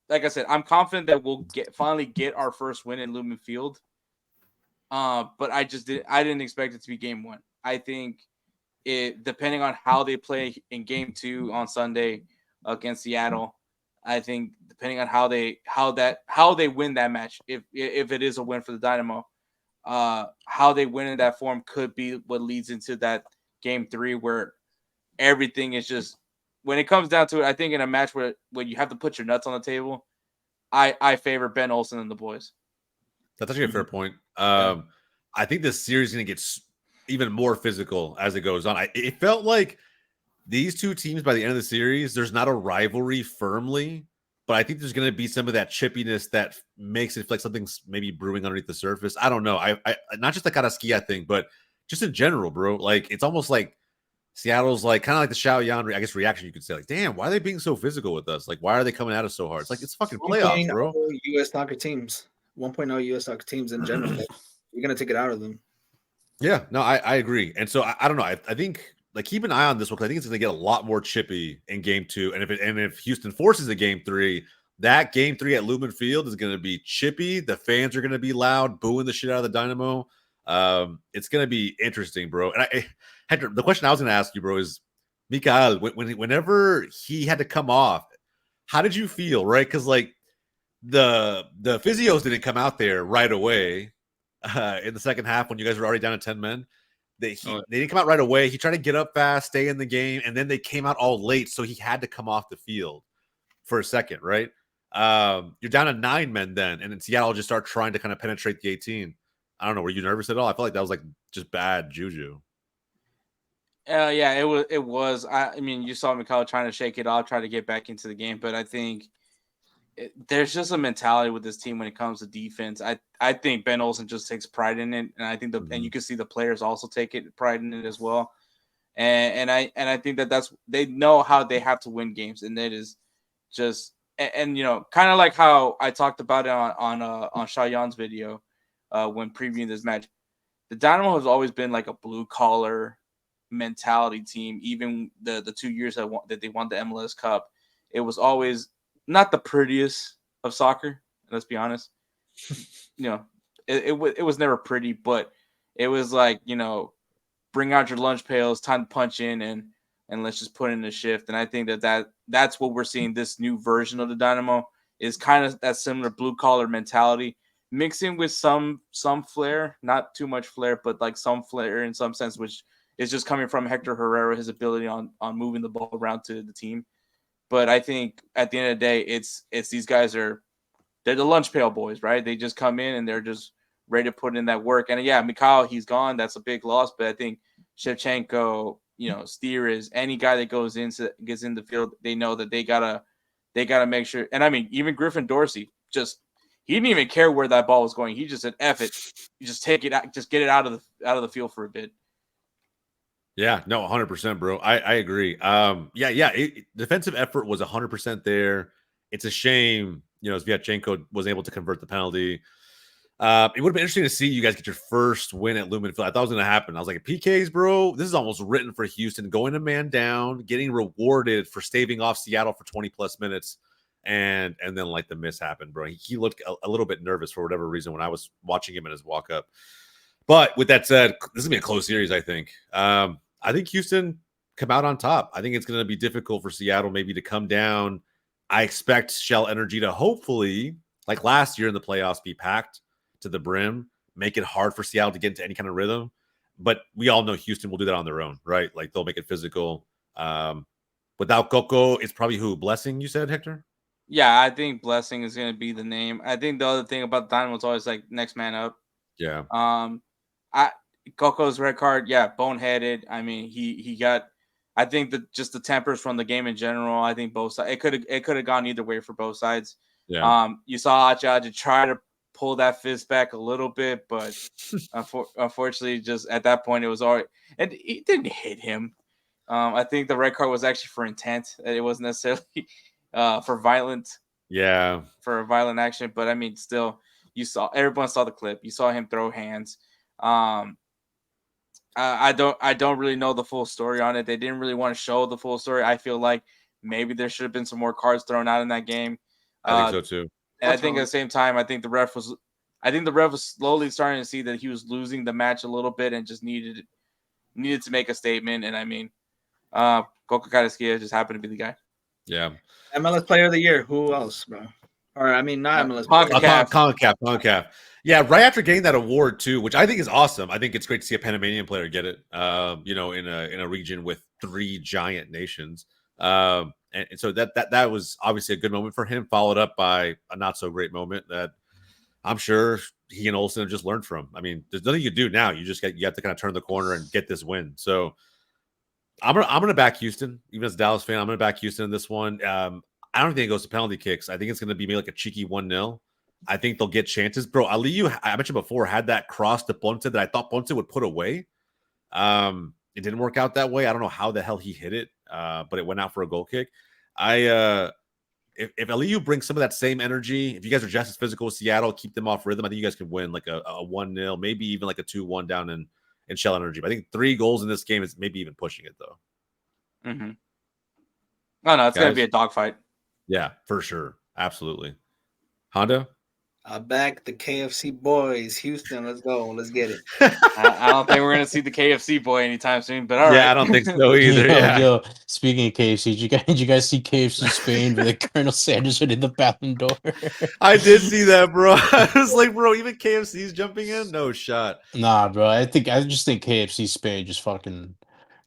like I said, I'm confident that we'll finally get our first win in Lumen Field. But I didn't expect it to be game one. I think depending on how they play in game 2 on Sunday against Seattle, I think depending on how they win that match, if it is a win for the Dynamo, how they win in that form could be what leads into that game 3 where everything is just, when it comes down to it, I think in a match where you have to put your nuts on the table, I favor Ben Olsen and the boys. That's actually a fair point. I think this series is going to get even more physical as it goes on. It felt like these two teams by the end of the series, there's not a rivalry firmly, but I think there's going to be some of that chippiness that makes it feel like something's maybe brewing underneath the surface. I don't know. I not just the Carrasquilla thing, but just in general, bro. Like it's almost like Seattle's like kind of like the Xiaoyan, I guess, reaction. You could say like, damn, why are they being so physical with us? Like, why are they coming at us so hard? It's like it's fucking playoffs, bro. U.S. soccer teams, 1.0 U.S. soccer teams in general. Like, you're gonna take it out of them. Yeah, no, I agree. And so I don't know. I think like keep an eye on this one because I think it's going to get a lot more chippy in game 2. And if Houston forces a game 3, that game 3 at Lumen Field is going to be chippy. The fans are going to be loud, booing the shit out of the Dynamo. It's going to be interesting, bro. And Hector, the question I was going to ask you, bro, is Mikael, whenever he had to come off, how did you feel, right? Because like the physios didn't come out there right away. In the second half when you guys were already down to 10 men. They didn't come out right away. He tried to get up fast, stay in the game, and then they came out all late, so he had to come off the field for a second, right? You're down to 9 men then, and then Seattle just start trying to kind of penetrate the 18. I don't know. Were you nervous at all? I felt like that was like just bad juju. Yeah, it was. I mean, you saw Mikhail trying to shake it off, try to get back into the game, but I think there's just a mentality with this team when it comes to defense. I think Ben Olsen just takes pride in it, and I think and you can see the players also take pride in it as well. And I think that they know how they have to win games, and that is just and kind of like how I talked about it on Xiaoyan's video when previewing this match. The Dynamo has always been like a blue collar mentality team. Even the 2 years that they won the MLS Cup, it was always not the prettiest of soccer. Let's be honest. It was never pretty, but it was like, bring out your lunch pails, time to punch in and let's just put in a shift. And I think that's what we're seeing. This new version of the Dynamo is kind of that similar blue collar mentality, mixing with some flair, not too much flair, but like some flair in some sense, which is just coming from Hector Herrera, his ability on moving the ball around to the team. But I think at the end of the day, it's these guys they're the lunch pail boys, right? They just come in and they're just ready to put in that work. And yeah, Mikhail, he's gone. That's a big loss. But I think Shevchenko, Steers, any guy that gets in the field, they know that they gotta make sure. And I mean, even Griffin Dorsey, He didn't even care where that ball was going. He just said, "F it, you just take it out, just get it out of the field for a bit." Yeah, no, 100%, bro. I agree. Defensive effort was 100% there. It's a shame, Sviatchenko wasn't able to convert the penalty. It would have been interesting to see you guys get your first win at Lumen Field. I thought it was going to happen. I was like, PKs, bro, this is almost written for Houston. Going a man down, getting rewarded for staving off Seattle for 20+ minutes, and then like the miss happened, bro. He looked a little bit nervous for whatever reason when I was watching him in his walk up. But with that said, this is gonna be a close series, I think. I think Houston come out on top. I think it's going to be difficult for Seattle maybe to come down. I expect Shell Energy to hopefully, like last year in the playoffs, be packed to the brim, make it hard for Seattle to get into any kind of rhythm. But we all know Houston will do that on their own, right? Like they'll make it physical. Without Coco, it's probably who? Blessing, you said, Hector? Yeah, I think Blessing is going to be the name. I think the other thing about Dynamo is always like next man up. Yeah. Coco's red card, yeah, boneheaded. I mean, he got. I think that just the tempers from the game in general. I think both sides. It could have gone either way for both sides. Yeah. You saw Acha try to pull that fist back a little bit, but unfortunately, just at that point, it was already, and he didn't hit him. I think the red card was actually for intent. It wasn't necessarily for violent. Yeah. For a violent action, but I mean, still, everyone saw the clip. You saw him throw hands. I don't really know the full story on it. They didn't really want to show the full story. I feel like maybe there should have been some more cards thrown out in that game. I think so too. And I think at the same time, I think the ref was slowly starting to see that he was losing the match a little bit and just needed to make a statement. And I mean, Coco Carrasquilla just happened to be the guy. Yeah. MLS Player of the Year. Who else, bro? Or I mean, not MLS. CONCACAF. Yeah, right after getting that award too, which I think is awesome. I think it's great to see a Panamanian player get it. In a region with 3 giant nations. And so that was obviously a good moment for him, followed up by a not so great moment that I'm sure he and Olsen have just learned from. I mean, there's nothing you can do now. You have to kind of turn the corner and get this win. So I'm gonna back Houston, even as a Dallas fan. I'm gonna back Houston in this one. I don't think it goes to penalty kicks. I think it's gonna be maybe like a cheeky 1-0. I think they'll get chances. Bro, Aliyu, I mentioned before, had that cross to Ponce that I thought Ponce would put away. It didn't work out that way. I don't know how the hell he hit it, but it went out for a goal kick. If Aliyu brings some of that same energy, if you guys are just as physical as Seattle, keep them off rhythm, I think you guys could win like a 1-0, maybe even like a 2-1 down in Shell Energy. But I think 3 goals in this game is maybe even pushing it, though. Mm-hmm. Oh, no, it's going to be a dogfight. Yeah, for sure. Absolutely. Honda? Back the KFC boys. Houston, let's go. Let's get it. I don't think we're going to see the KFC boy anytime soon, but all right. Yeah, I don't think so either. Yo, speaking of KFC, did you guys see KFC Spain where Colonel Sanders did the Ballon d'Or? I did see that, bro. I was like, bro, even KFC's jumping in? No shot. Nah, bro. I just think KFC Spain just fucking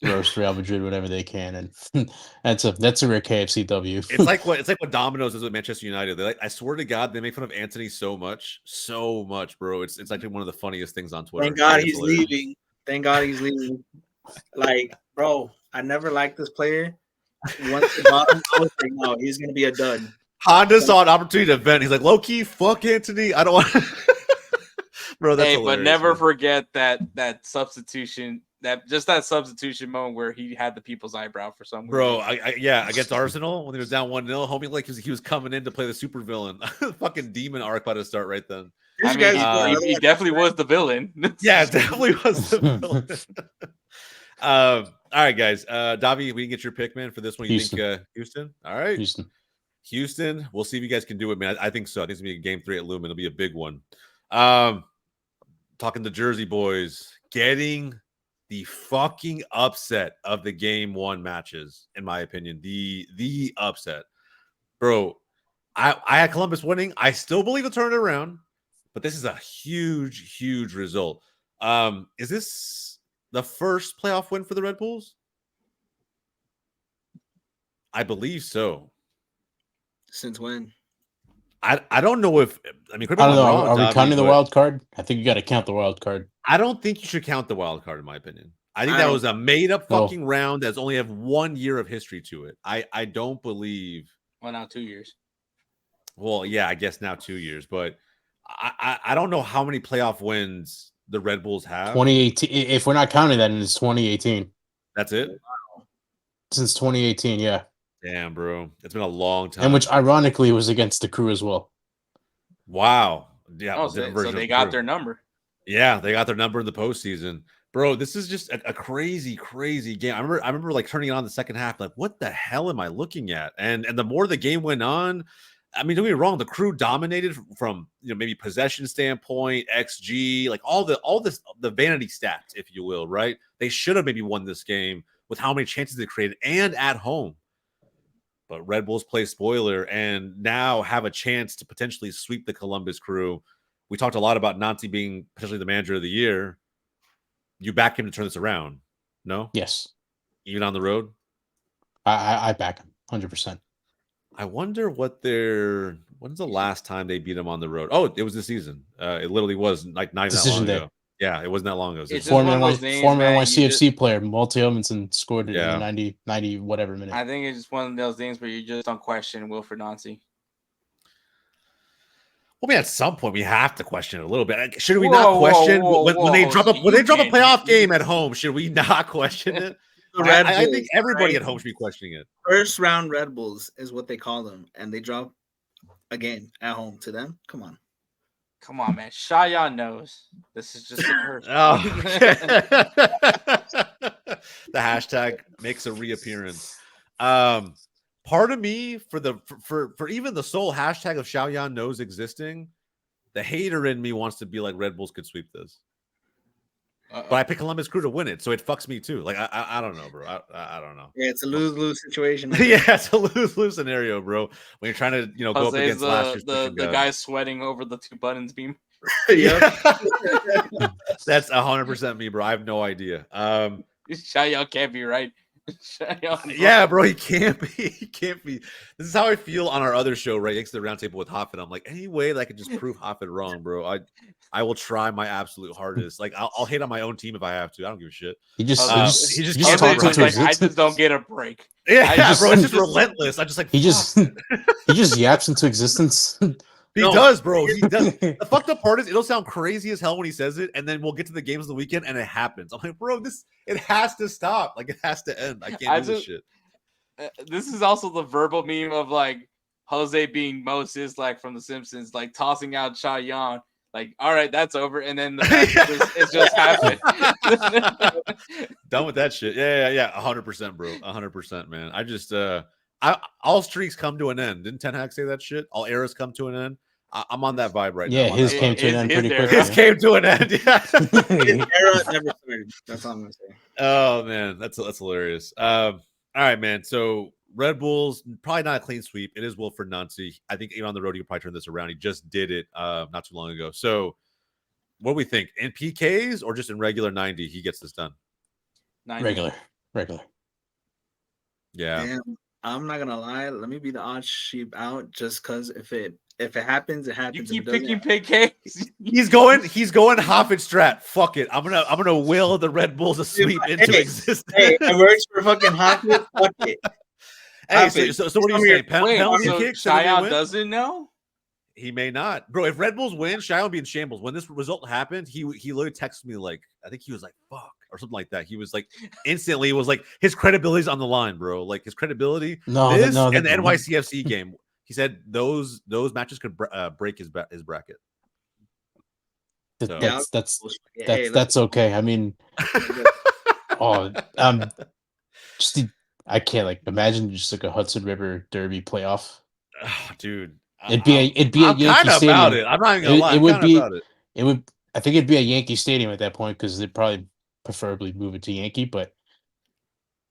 roast Real Madrid whenever they can, and that's a rare KFC W. It's like what Domino's is with Manchester United. They I swear to God, they make fun of Anthony so much, bro. It's like one of the funniest things on Twitter. Thank God he's leaving. Thank God he's leaving. Like, bro, I never liked this player. Once the bottom, I was like, no, he's gonna be a dud. Honda saw an opportunity to vent. He's like, low key, fuck Anthony. I don't want. Bro, that's hilarious, but never forget that substitution. That substitution moment where he had the people's eyebrow for some reason. Bro, against Arsenal when he was down 1-0, homie, like he was coming in to play the super villain. Fucking demon arc about to start right then. He definitely was the villain. Yeah, definitely was the villain. All right, guys. Davi, we can get your pick, man, for this one. You Houston. Think Houston? All right. Houston. We'll see if you guys can do it, man. I think so. I think it's gonna be game 3 at Lumen. It'll be a big one. Talking to Jersey boys, getting the fucking upset of the game 1 matches, in my opinion. The upset. Bro, I had Columbus winning. I still believe it'll turn it around, but this is a huge, huge result. Is this the first playoff win for the Red Bulls? I believe so. Since when? I don't know if I don't know. Are we counting the wild card? I think you got to count the wild card. I don't think you should count the wild card, in my opinion. I think that was a made-up fucking round that's only have 1 year of history to it. I don't believe. Well, now 2 years. Well, yeah, I guess now 2 years, but I don't know how many playoff wins the Red Bulls have. 2018. If we're not counting that, it's 2018. That's it. Since 2018, yeah. Damn, bro, it's been a long time. And which, ironically, was against the Crew as well. Wow. Yeah. Oh, so they got their number. Yeah, they got their number in the postseason. Bro, this is just a crazy, crazy game. I remember like turning it on the second half, like, what the hell am I looking at? And the more the game went on, I mean, don't get me wrong, the Crew dominated from maybe possession standpoint, XG, like all the vanity stats, if you will, right? They should have maybe won this game with how many chances they created and at home. But Red Bulls play spoiler and now have a chance to potentially sweep the Columbus Crew. We talked a lot about Nancy being potentially the manager of the year. You back him to turn this around? No? Yes. Even on the road? I back him 100%. I wonder when's the last time they beat him on the road? Oh, it was this season. It literally was like not that long ago. Yeah, it wasn't that long ago. It's former NYCFC player, Multi Edmondson scored it in the 90 whatever minute. I think it's just one of those things where you just don't question Wilfred Nancy. Well, I mean, at some point we have to question it a little bit. Should we not question when they drop a playoff game at home? Should we not question it? I think everybody at home should be questioning it. First round Red Bulls is what they call them, and they drop a game at home to them. Come on, man. Shayan knows this is just a curse. Oh. The hashtag makes a reappearance. Part of me for even the sole hashtag of Xiaoyan knows existing, the hater in me wants to be like Red Bulls could sweep this. But I pick Columbus Crew to win it, so it fucks me too. Like I don't know, bro. I don't know. Yeah, it's a lose-lose situation. Yeah, it's a lose-lose scenario, bro. When you're trying to go up against last year's the guy sweating over the 2 buttons beam. Yeah, that's 100% me, bro. I have no idea. Shayan can't be right. Yeah, bro, he can't be. This is how I feel on our other show, right? Next to the roundtable with Hoffman. I'm like, any way that I could just prove Hoffman wrong, bro. I will try my absolute hardest. Like, I'll hate on my own team if I have to. I don't give a shit. He just can't like, I just don't get a break. Yeah, bro, it's just relentless. I just like he just yaps into existence. He does, bro. He does. The fucked up part is it'll sound crazy as hell when he says it, and then we'll get to the games of the weekend and it happens. I'm like, bro, it has to stop. Like, it has to end. I can't do this shit. This is also the verbal meme of like Jose being Moses, like from The Simpsons, like tossing out Chayanne. Like, all right, that's over, and then it's just happened. Done with that shit. Yeah, 100%, bro. 100%, man. I just all streaks come to an end. Didn't Ten Hag say that shit? All eras come to an end. I'm on that vibe right now. Yeah, his came to an end pretty quick. His came to an end. Yeah. His era never started. That's all I'm gonna say. Oh man, that's hilarious. All right, man. So Red Bulls probably not a clean sweep. It is Wilfred Nancy. I think even on the road he could probably turn this around. He just did it not too long ago. So what do we think? In PKs or just in regular 90? He gets this done. 90. Regular. Yeah. Damn. I'm not gonna lie. Let me be the odd sheep out, just because if it happens, it happens. You keep picking PKs. He's going Hoffit strat. Fuck it. I'm gonna will the Red Bulls a sweep into existence. Hey, it works for fucking Hoffit. Fuck it. Hey, so what do you say? Penalty kicks? Shayan doesn't know. He may not, bro. If Red Bulls win, Shayan will be in shambles. When this result happened, he literally texted me like, I think he was like, "Fuck." Or something like that. He was like instantly was like his credibility's on the line, bro. Like his credibility. And the NYCFC game, he said those matches could break his bracket. So. That's okay. I mean, I can't like imagine just like a Hudson River Derby playoff. Oh, dude, it'd be a Yankee Stadium. About it. I'm not even gonna lie. I think it'd be a Yankee Stadium at that point because they'd probably preferably move it to Yankee, but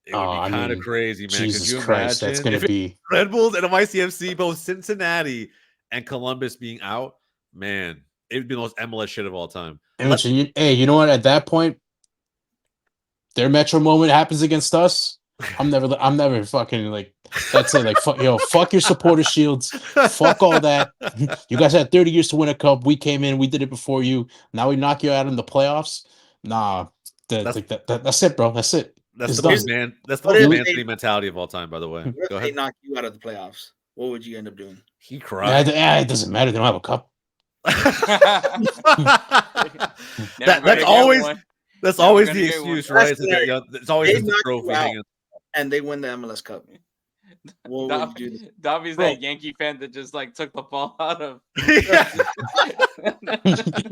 it would be kind of crazy, man. Jesus Christ, that's gonna be Red Bulls and NYCFC, both Cincinnati and Columbus being out. Man, it would be the most MLS shit of all time. Hey, you know what? At that point, their Metro moment happens against us. I'm never fucking like that's it. Like fuck your supporter shields. Fuck all that. You guys had 30 years to win a cup. We came in, we did it before you. Now we knock you out in the playoffs. Nah. That's it, bro. That's it. That's the most Man City mentality of all time, by the way. Go ahead. They knock you out of the playoffs. What would you end up doing? He cried. It doesn't matter. They don't have a cup. That's always Never the gonna get one. excuse, right? That's It's always They just the knock you trophy out. hanging. And they win the MLS Cup. What would you do? Dobby's Bro. that Yankee fan that just like took the ball out of.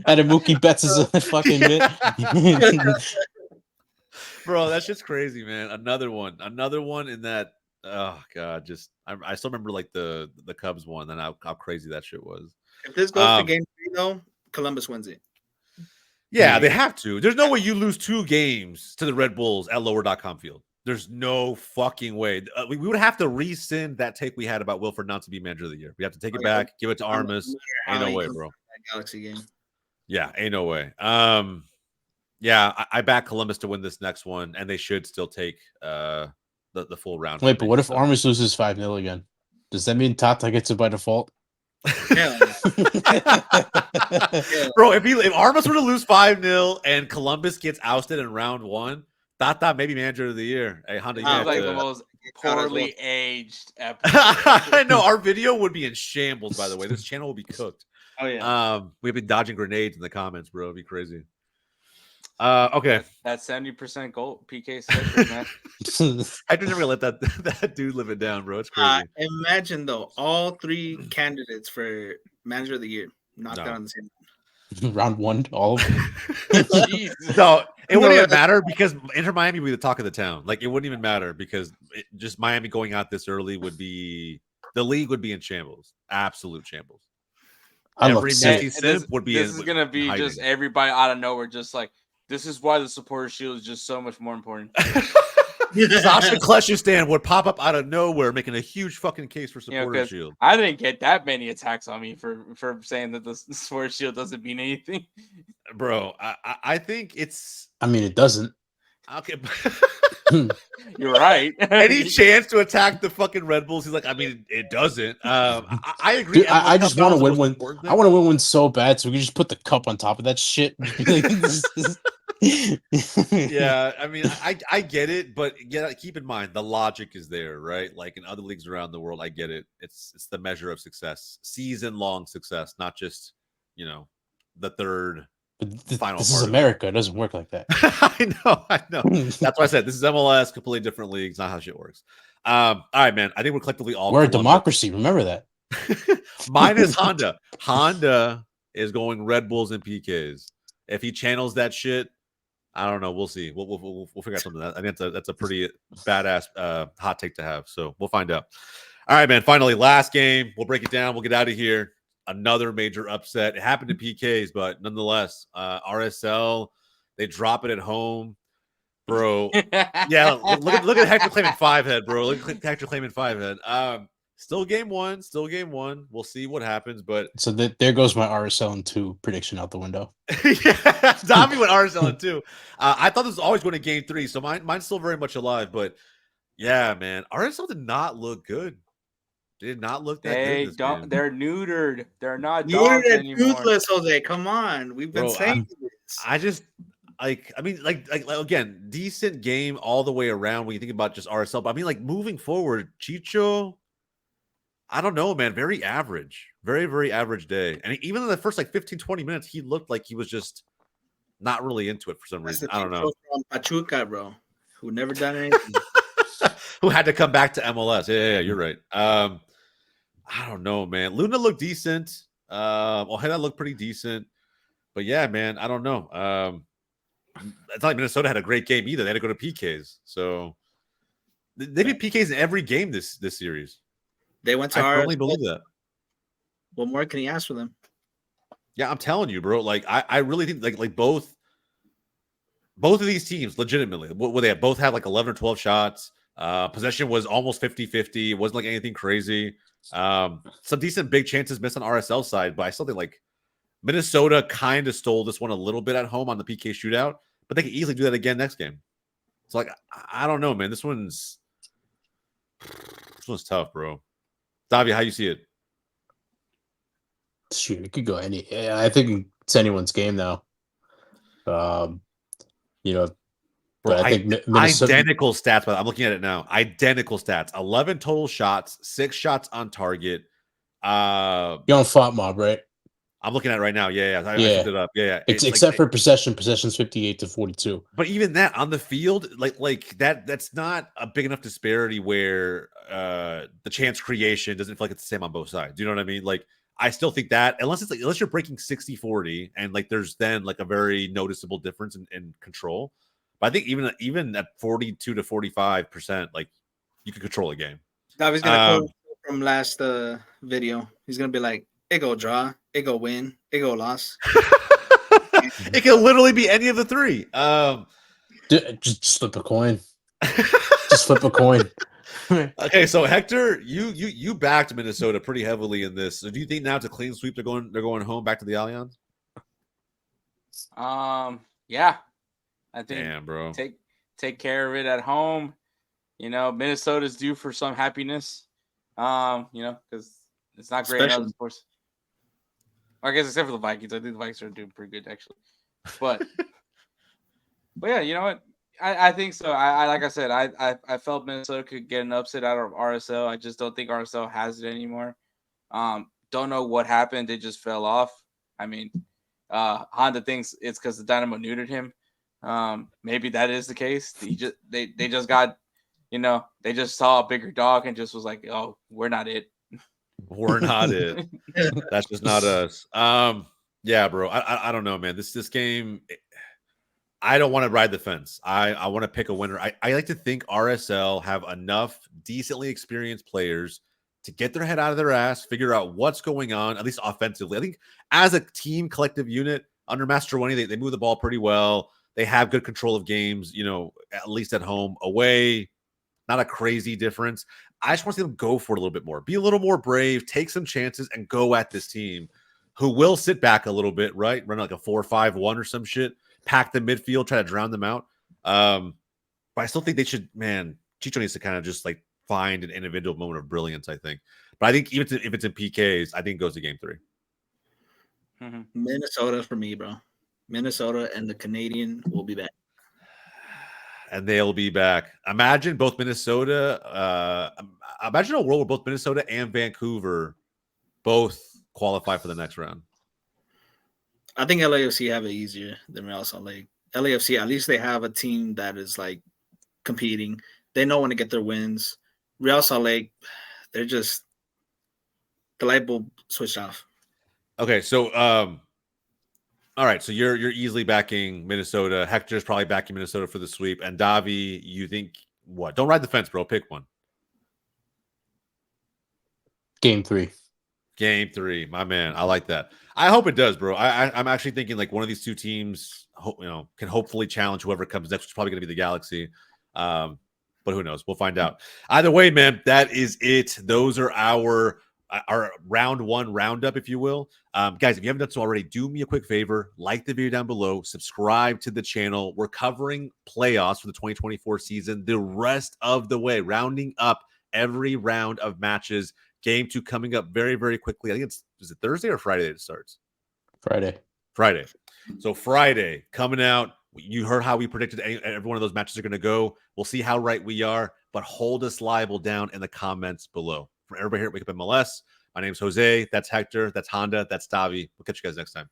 Had a Mookie Betts as a fucking bit. Bro, that's just crazy, man. Another one in that. Oh god, just I still remember like the Cubs one, and how crazy that shit was. If this goes to game 3, though, Columbus wins it. Yeah, they have to. There's no way you lose 2 games to the Red Bulls at lower.com field. There's no fucking way. We would have to rescind that take we had about Wilfred not to be manager of the year. We have to take it back, give it to Armas. Ain't no way, bro. Galaxy game. Yeah, ain't no way. Yeah, I back Columbus to win this next one, and they should still take the full round. Wait, but what if Armas loses 5-0 again? Does that mean Tata gets it by default? Yeah. Bro, if Armas were to lose 5-0 and Columbus gets ousted in round 1, Tata maybe manager of the year. Hey, Honda, you Like the to... most poorly aged episode. I know our video would be in shambles. By the way, this channel will be cooked. Oh yeah. We've been dodging grenades in the comments, bro. It'd be crazy. Okay. That 70% goal PK sticker, man. I just never let that dude live it down, bro. It's crazy. Imagine though, all 3 candidates for manager of the year knocked out on the same. Round 1, all of them. No, it wouldn't even matter because Inter Miami would be the talk of the town. Like it wouldn't even matter because just Miami going out this early would be the league would be in shambles, absolute shambles. Every Messi simp would be. This is gonna be hiding. Just everybody out of nowhere, just like this is why the supporter shield is just so much more important. Sasha Kleshistan would pop up out of nowhere, making a huge fucking case for supporter shield. I didn't get that many attacks on me for saying that the supporter shield doesn't mean anything, bro. I think it's. I mean, it doesn't. Okay, you're right. Any chance to attack the fucking Red Bulls? He's like, I mean, it doesn't. I agree. Dude, I just want to win one. I want to win one so bad, so we can just put the cup on top of that shit. Yeah, I mean, I get it, but yeah, keep in mind the logic is there, right? Like in other leagues around the world, I get it. It's the measure of success, season-long success, not just the third. Final this is America. It doesn't work like that. I know. That's why I said this is MLS, completely different leagues, not how shit works. All right, man. I think we're collectively all. We're a democracy. Remember that. Mine is Honda. Honda is going Red Bulls and PKs. If he channels that shit, I don't know. We'll see. We'll figure out something. I think that's a pretty badass hot take to have. So we'll find out. All right, man. Finally, last game. We'll break it down. We'll get out of here. Another major upset. It happened to PKs, but nonetheless, RSL, they drop it at home, bro. Yeah, look at Hector claiming 5-head, bro. Look at Hector claiming 5-head. Still game one. We'll see what happens, but so there goes my RSL and 2 prediction out the window. Yeah, Dobby went RSL and 2. I thought this was always going to game 3, so mine's still very much alive. But yeah, man, RSL did not look good. Did not look that good. They're neutered. They're not dogs anymore. Toothless, Jose. Come on, we've been saying this. I just like again, decent game all the way around when you think about just RSL. But I mean, like moving forward, Chicho, I don't know, man. Very average, very very average day. And even in the first 15-20 minutes, he looked like he was just not really into it for some reason. I don't know. From Pachuca, bro, who never done anything. Who had to come back to MLS? Yeah, you're right. I don't know, man. Luna looked decent. Ojeda looked pretty decent. But yeah, man, I don't know. It's not like Minnesota had a great game either. They had to go to PKs. So they did PKs in every game this series. They went to I firmly believe that. What more can he ask for them? Yeah, I'm telling you, bro. Like I really think like both of these teams legitimately, what they have both had 11 or 12 shots. Possession was almost 50-50. It wasn't like anything crazy. Some decent big chances missed on RSL side, but I still think Minnesota kind of stole this one a little bit at home on the PK shootout, but they can easily do that again next game. So I don't know, man. This one's tough, bro. Davia, how you see it? Shoot, it could go I think it's anyone's game now. But I think Minnesota... identical stats, but I'm looking at it now. Identical stats. 11 total shots, 6 shots on target. You're on Fought Mob, right? I'm looking at it right now. Yeah. I Yeah. looked it up. Yeah. Except for possession's 58-42. But even that on the field, like that's not a big enough disparity where the chance creation doesn't feel like it's the same on both sides. Do you know what I mean? Like I still think that unless you're breaking 60-40 and like there's then like a very noticeable difference in control. But I think even at 42 to 45%, like you can control a game. Davi's gonna quote from last video. He's gonna be like, "It go draw, it go win, it go loss." It can literally be any of the three. Just flip a coin. Just flip a coin. Okay, so Hector, you backed Minnesota pretty heavily in this. So do you think now it's a clean sweep? They're going home back to the Allianz? Yeah, I think. Damn, bro. Take care of it at home. You know, Minnesota's due for some happiness. You know, because it's not great in other sports. I guess except for the Vikings. I think the Vikings are doing pretty good actually. But yeah, you know what? I think so. I like I said, I felt Minnesota could get an upset out of RSL. I just don't think RSL has it anymore. Don't know what happened. They just fell off. I mean, Honda thinks it's because the Dynamo neutered him. Maybe that is the case. They just got, you know, they just saw a bigger dog and just was like, oh, we're not it. We're not it. That's just not us. Yeah, bro. I don't know, man. This game, I don't want to ride the fence. I want to pick a winner. I like to think RSL have enough decently experienced players to get their head out of their ass, figure out what's going on, at least offensively. I think as a team, collective unit under Mastroeni, they move the ball pretty well. They have good control of games, you know, at least at home. Away, not a crazy difference. I just want to see them go for it a little bit more. Be a little more brave, take some chances, and go at this team who will sit back a little bit, right? Run like a 4-5-1 or some shit. Pack the midfield, try to drown them out. But I still think they should, man, Chicho needs to kind of just like find an individual moment of brilliance, I think. But I think even if it's in PKs, I think it goes to game 3. Mm-hmm. Minnesota for me, bro. Minnesota and the Canadian will be back. And they'll be back. Imagine both Minnesota. Imagine a world where both Minnesota and Vancouver both qualify for the next round. I think LAFC have it easier than Real Salt Lake. LAFC, at least they have a team that is like competing. They know when to get their wins. Real Salt Lake, they're just the light bulb switched off. Okay, so all right, so you're easily backing Minnesota. Hector's probably backing Minnesota for the sweep. And Davi, you think what? Don't ride the fence, bro. Pick one. Game 3. Game 3, my man. I like that. I hope it does, bro. I'm actually thinking like one of these two teams, can hopefully challenge whoever comes next, which is probably going to be the Galaxy. But who knows? We'll find out. Either way, man, that is it. Those are our round 1 roundup, if you will. Guys, if you haven't done so already, do me a quick favor, like the video down below, subscribe to the channel. We're covering playoffs for the 2024 season the rest of the way, rounding up every round of matches. Game 2 coming up very, very quickly. I think is it Thursday or Friday that it starts? Friday. So Friday coming out. You heard how we predicted every one of those matches are going to go. We'll see how right we are, but hold us liable down in the comments below. For everybody here at Wake Up MLS, my name's Jose. That's Hector. That's Honda. That's Davi. We'll catch you guys next time.